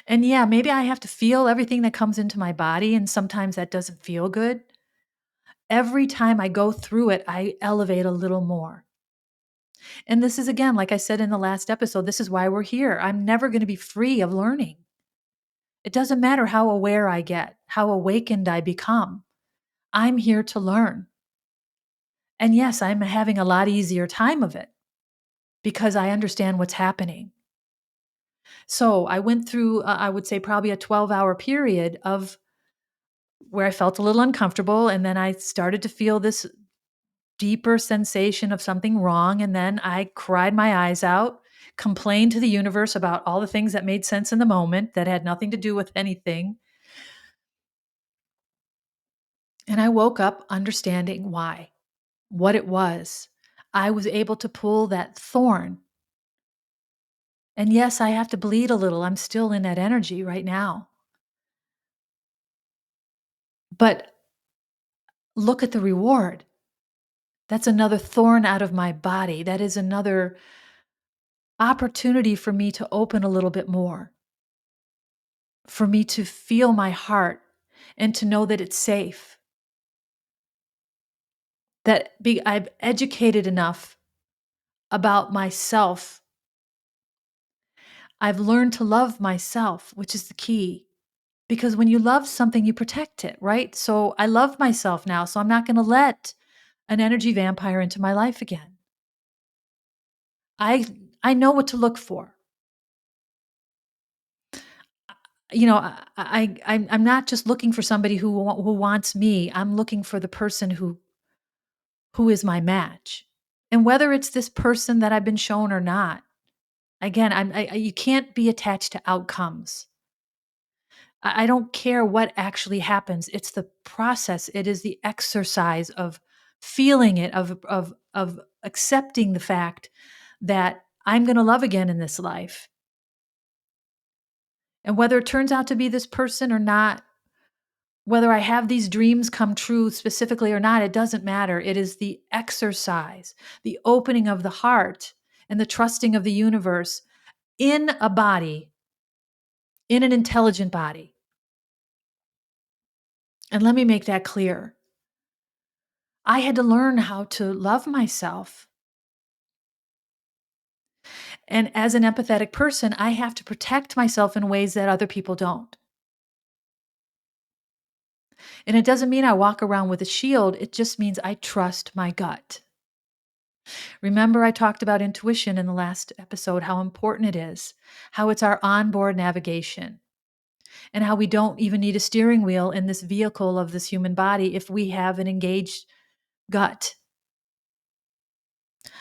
And yeah, maybe I have to feel everything that comes into my body. And sometimes that doesn't feel good. Every time I go through it, I elevate a little more. And this is, again, like I said in the last episode, this is why we're here. I'm never going to be free of learning. It doesn't matter how aware I get, how awakened I become. I'm here to learn. And yes, I'm having a lot easier time of it because I understand what's happening. So I went through, I would say, probably a 12-hour period of where I felt a little uncomfortable. And then I started to feel this deeper sensation of something wrong. And then I cried my eyes out, complained to the universe about all the things that made sense in the moment that had nothing to do with anything. And I woke up understanding why, what it was. I was able to pull that thorn. And yes, I have to bleed a little. I'm still in that energy right now. But look at the reward. That's another thorn out of my body. That is another opportunity for me to open a little bit more, for me to feel my heart and to know that it's safe. I've educated enough about myself. I've learned to love myself, which is the key. Because when you love something, you protect it, right? So I love myself now, so I'm not going to let an energy vampire into my life again. I I know what to look for. I'm not just looking for somebody who wants me. I'm looking for the person who is my match. And whether it's this person that I've been shown or not, again, you can't be attached to outcomes. I don't care what actually happens. It's the process. It is the exercise of feeling it, of accepting the fact that I'm going to love again in this life. And whether it turns out to be this person or not, whether I have these dreams come true specifically or not, it doesn't matter. It is the exercise, the opening of the heart, and the trusting of the universe in a body, in an intelligent body. And let me make that clear. I had to learn how to love myself. And as an empathetic person, I have to protect myself in ways that other people don't. And it doesn't mean I walk around with a shield, it just means I trust my gut. Remember, I talked about intuition in the last episode, how important it is, how it's our onboard navigation, and how we don't even need a steering wheel in this vehicle of this human body if we have an engaged gut.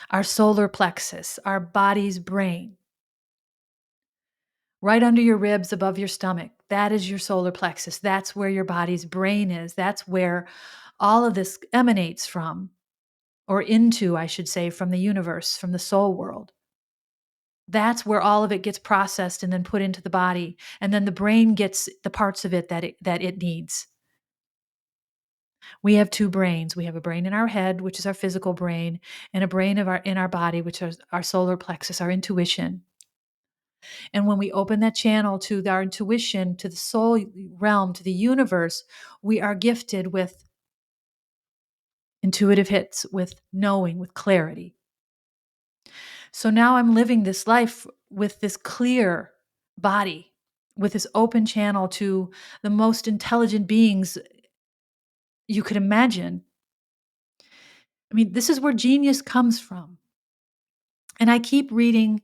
Our solar plexus, our body's brain, right under your ribs, above your stomach. That is your solar plexus. That's where your body's brain is. That's where all of this emanates from, or into, I should say, from the universe, from the soul world. That's where all of it gets processed and then put into the body. And then the brain gets the parts of it that it needs. We have two brains. We have a brain in our head, which is our physical brain, and a brain in our body, which is our solar plexus, our intuition. And when we open that channel to our intuition, to the soul realm, to the universe, we are gifted with intuitive hits, with knowing, with clarity. So now I'm living this life with this clear body, with this open channel to the most intelligent beings you could imagine. I mean, this is where genius comes from. And I keep reading,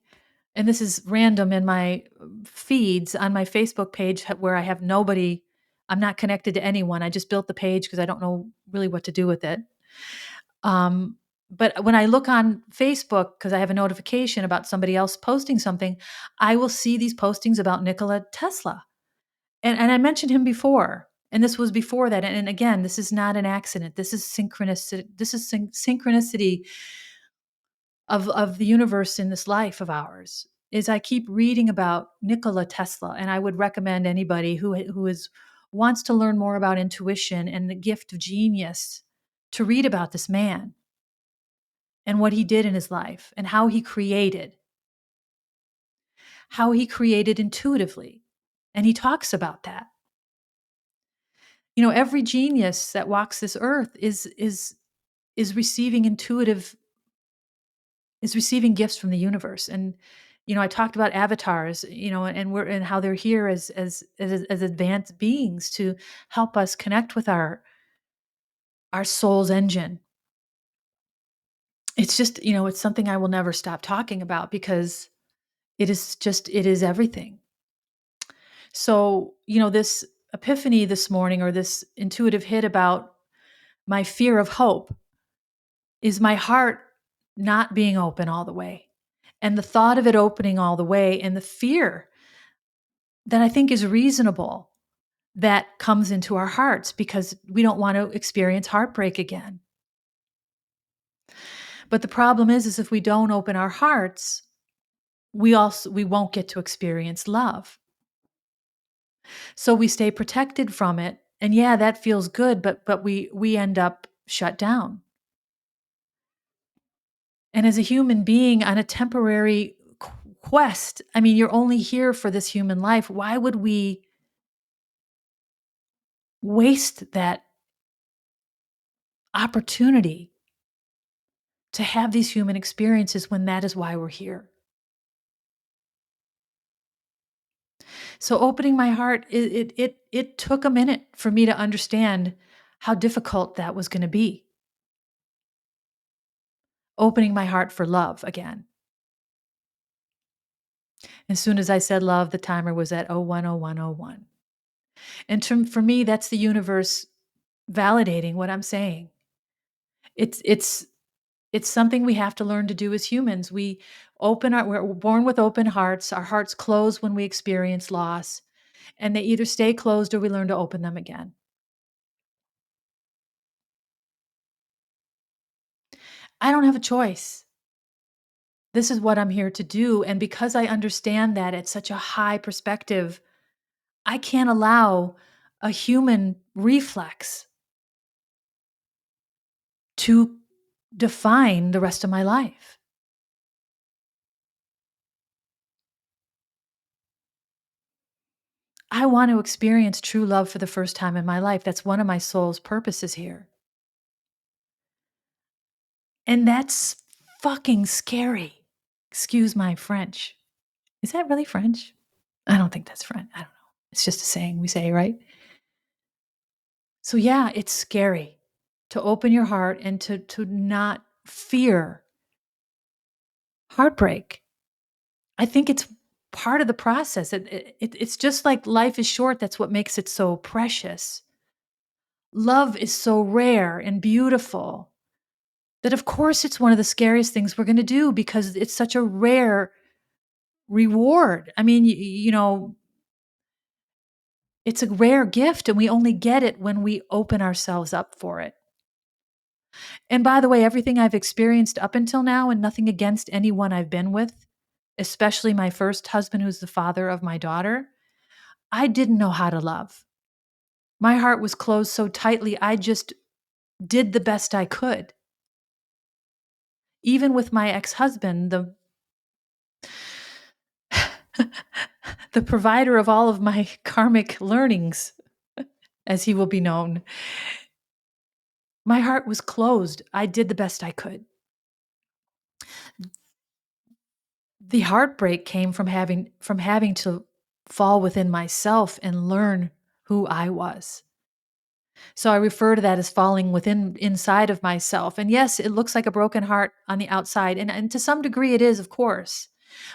and this is random in my feeds on my Facebook page where I have nobody, I'm not connected to anyone. I just built the page because I don't know really what to do with it. But when I look on Facebook, because I have a notification about somebody else posting something, I will see these postings about Nikola Tesla. And I mentioned him before, and this was before that. And again, this is not an accident. This is synchronicity. This is synchronicity of the universe in this life of ours. Is I keep reading about Nikola Tesla, and I would recommend anybody who is wants to learn more about intuition and the gift of genius to read about this man and what he did in his life and how he created intuitively. And he talks about that. You know, every genius that walks this earth is receiving intuitive is receiving gifts from the universe. And I talked about avatars, and how they're here as advanced beings to help us connect with our soul's engine. It's just, it's something I will never stop talking about because it is everything. So, this epiphany this morning, or this intuitive hit about my fear of hope, is my heart not being open all the way. And the thought of it opening all the way, and the fear that I think is reasonable, that comes into our hearts because we don't want to experience heartbreak again. But the problem is if we don't open our hearts, we won't get to experience love. So we stay protected from it. And yeah, that feels good, but we end up shut down. And as a human being on a temporary quest, I mean, you're only here for this human life. Why would we waste that opportunity to have these human experiences when that is why we're here? So opening my heart, it took a minute for me to understand how difficult that was going to be. Opening my heart for love again. As soon as I said love, the timer was at 010101. And for me, that's the universe validating what I'm saying. It's it's it's something we have to learn to do as humans. We're born with open hearts. Our hearts close when we experience loss, and they either stay closed or we learn to open them again. I don't have a choice. This is what I'm here to do, and because I understand that at such a high perspective, I can't allow a human reflex to define the rest of my life. I want to experience true love for the first time in my life. That's one of my soul's purposes here. And that's fucking scary. Excuse my French. Is that really French? I don't think that's French. I don't know. It's just a saying we say, right? So yeah, it's scary to open your heart and to not fear heartbreak. I think it's part of the process. It's just like life is short. That's what makes it so precious. Love is so rare and beautiful that, of course, it's one of the scariest things we're going to do because it's such a rare reward. I mean, it's a rare gift and we only get it when we open ourselves up for it. And by the way, everything I've experienced up until now, and nothing against anyone I've been with, especially my first husband, who's the father of my daughter, I didn't know how to love. My heart was closed so tightly, I just did the best I could. Even with my ex-husband, the provider of all of my karmic learnings, as he will be known, my heart was closed. I did the best I could. The heartbreak came from having to fall within myself and learn who I was. So I refer to that as falling within inside of myself. And yes, it looks like a broken heart on the outside. And to some degree it is, of course.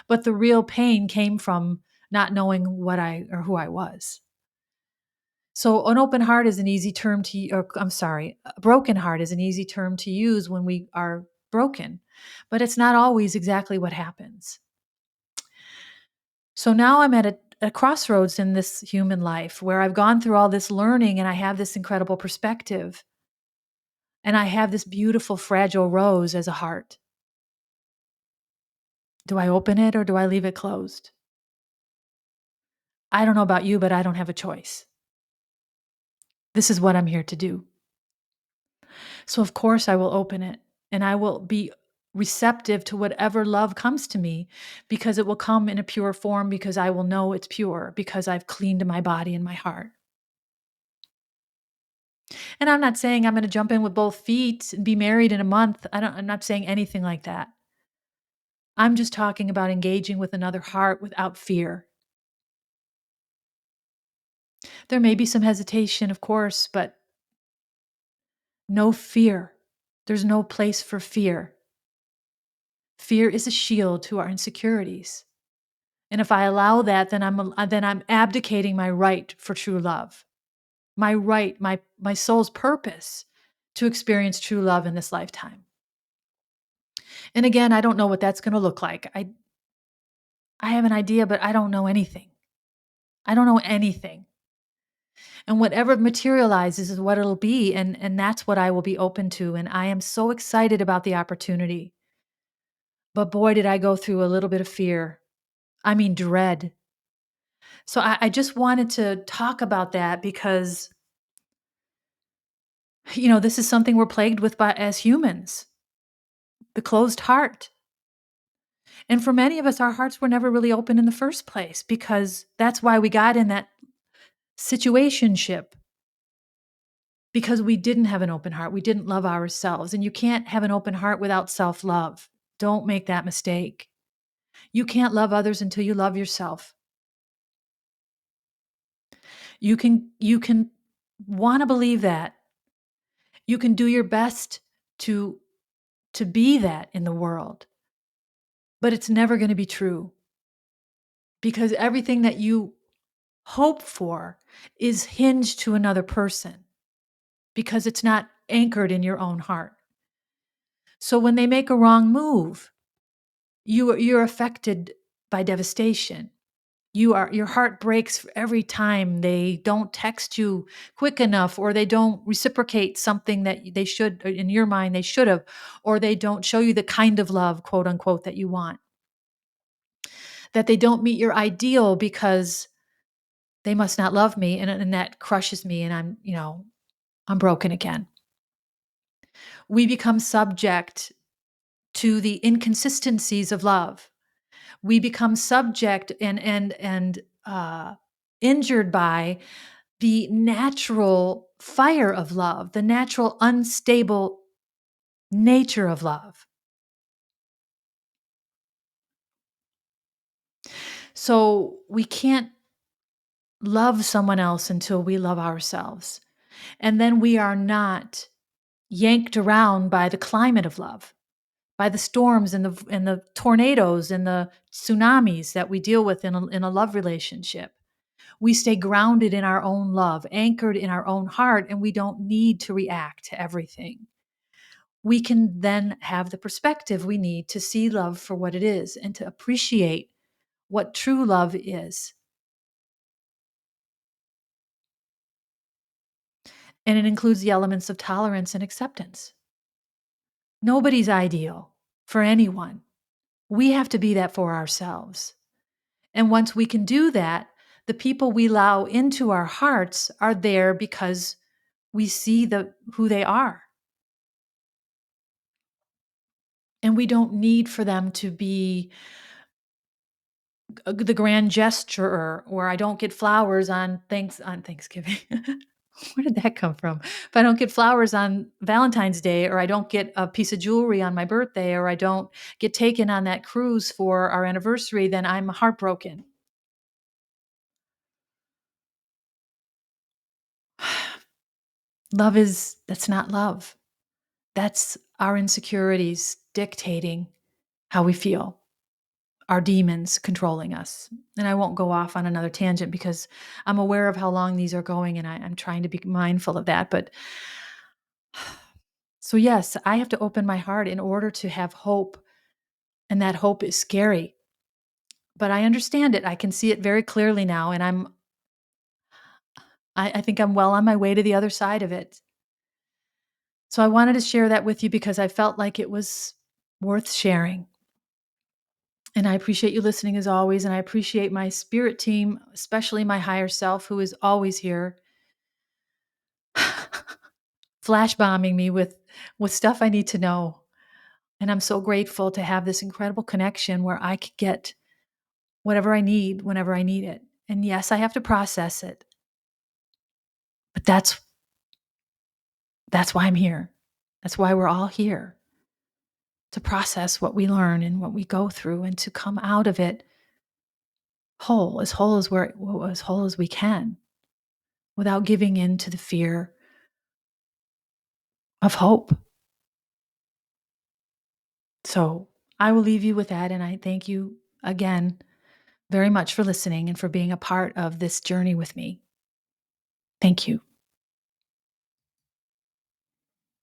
But the real pain came from not knowing what I or who I was. So an open heart is an easy term to or I'm sorry, a broken heart is an easy term to use when we are broken. But it's not always exactly what happens. So now I'm at a crossroads in this human life where I've gone through all this learning and I have this incredible perspective. And I have this beautiful, fragile rose as a heart. Do I open it or do I leave it closed? I don't know about you, but I don't have a choice. This is what I'm here to do. So, of course, I will open it and I will be receptive to whatever love comes to me because it will come in a pure form, because I will know it's pure, because I've cleaned my body and my heart. And I'm not saying I'm going to jump in with both feet and be married in a month. I'm not saying anything like that. I'm just talking about engaging with another heart without fear. There may be some hesitation, of course, but no fear. There's no place for fear. Fear is a shield to our insecurities. And if I allow that, then I'm abdicating my right for true love. My right, my soul's purpose to experience true love in this lifetime. And again, I don't know what that's going to look like. I have an idea, but I don't know anything. I don't know anything. And whatever materializes is what it'll be, and that's what I will be open to, and I am so excited about the opportunity. But boy, did I go through a little bit of fear. I mean, dread. So I just wanted to talk about that because, this is something we're plagued with as humans, the closed heart. And for many of us, our hearts were never really open in the first place because that's why we got in that situationship, because we didn't have an open heart. We didn't love ourselves. And you can't have an open heart without self love. Don't make that mistake. You can't love others until you love yourself. You can want to believe that. You can do your best to be that in the world. But it's never going to be true because everything that you hope for is hinged to another person because it's not anchored in your own heart. So when they make a wrong move, you're affected by devastation. Your heart breaks every time they don't text you quick enough, or they don't reciprocate something that they should, in your mind they should have, or they don't show you the kind of love, quote unquote, that you want. That they don't meet your ideal because they must not love me, and that crushes me, and I'm broken again. We become subject to the inconsistencies of love. We become subject and injured by the natural fire of love, the natural unstable nature of love. So we can't love someone else until we love ourselves. And then we are not yanked around by the climate of love, by the storms and the tornadoes and the tsunamis that we deal with in a love relationship. We stay grounded in our own love, anchored in our own heart, and we don't need to react to everything. We can then have the perspective we need to see love for what it is and to appreciate what true love is. And it includes the elements of tolerance and acceptance. Nobody's ideal for anyone. We have to be that for ourselves. And once we can do that, the people we allow into our hearts are there because we see who they are. And we don't need for them to be the grand gesturer, or I don't get flowers on Thanksgiving. Where did that come from? If I don't get flowers on Valentine's Day, or I don't get a piece of jewelry on my birthday, or I don't get taken on that cruise for our anniversary, then I'm heartbroken. That's not love. That's our insecurities dictating how we feel, our demons controlling us. And I won't go off on another tangent because I'm aware of how long these are going, and I'm trying to be mindful of that. But so, yes, I have to open my heart in order to have hope. And that hope is scary, but I understand it. I can see it very clearly now. And I think I'm well on my way to the other side of it. So I wanted to share that with you because I felt like it was worth sharing. And I appreciate you listening as always. And I appreciate my spirit team, especially my higher self, who is always here, flash bombing me with stuff I need to know. And I'm so grateful to have this incredible connection where I could get whatever I need whenever I need it. And yes, I have to process it. But that's why I'm here. That's why we're all here. to process what we learn and what we go through and to come out of it whole as we're as whole as we can, without giving in to the fear of hope. So I will leave you with that. And I thank you again very much for listening and for being a part of this journey with me. Thank you.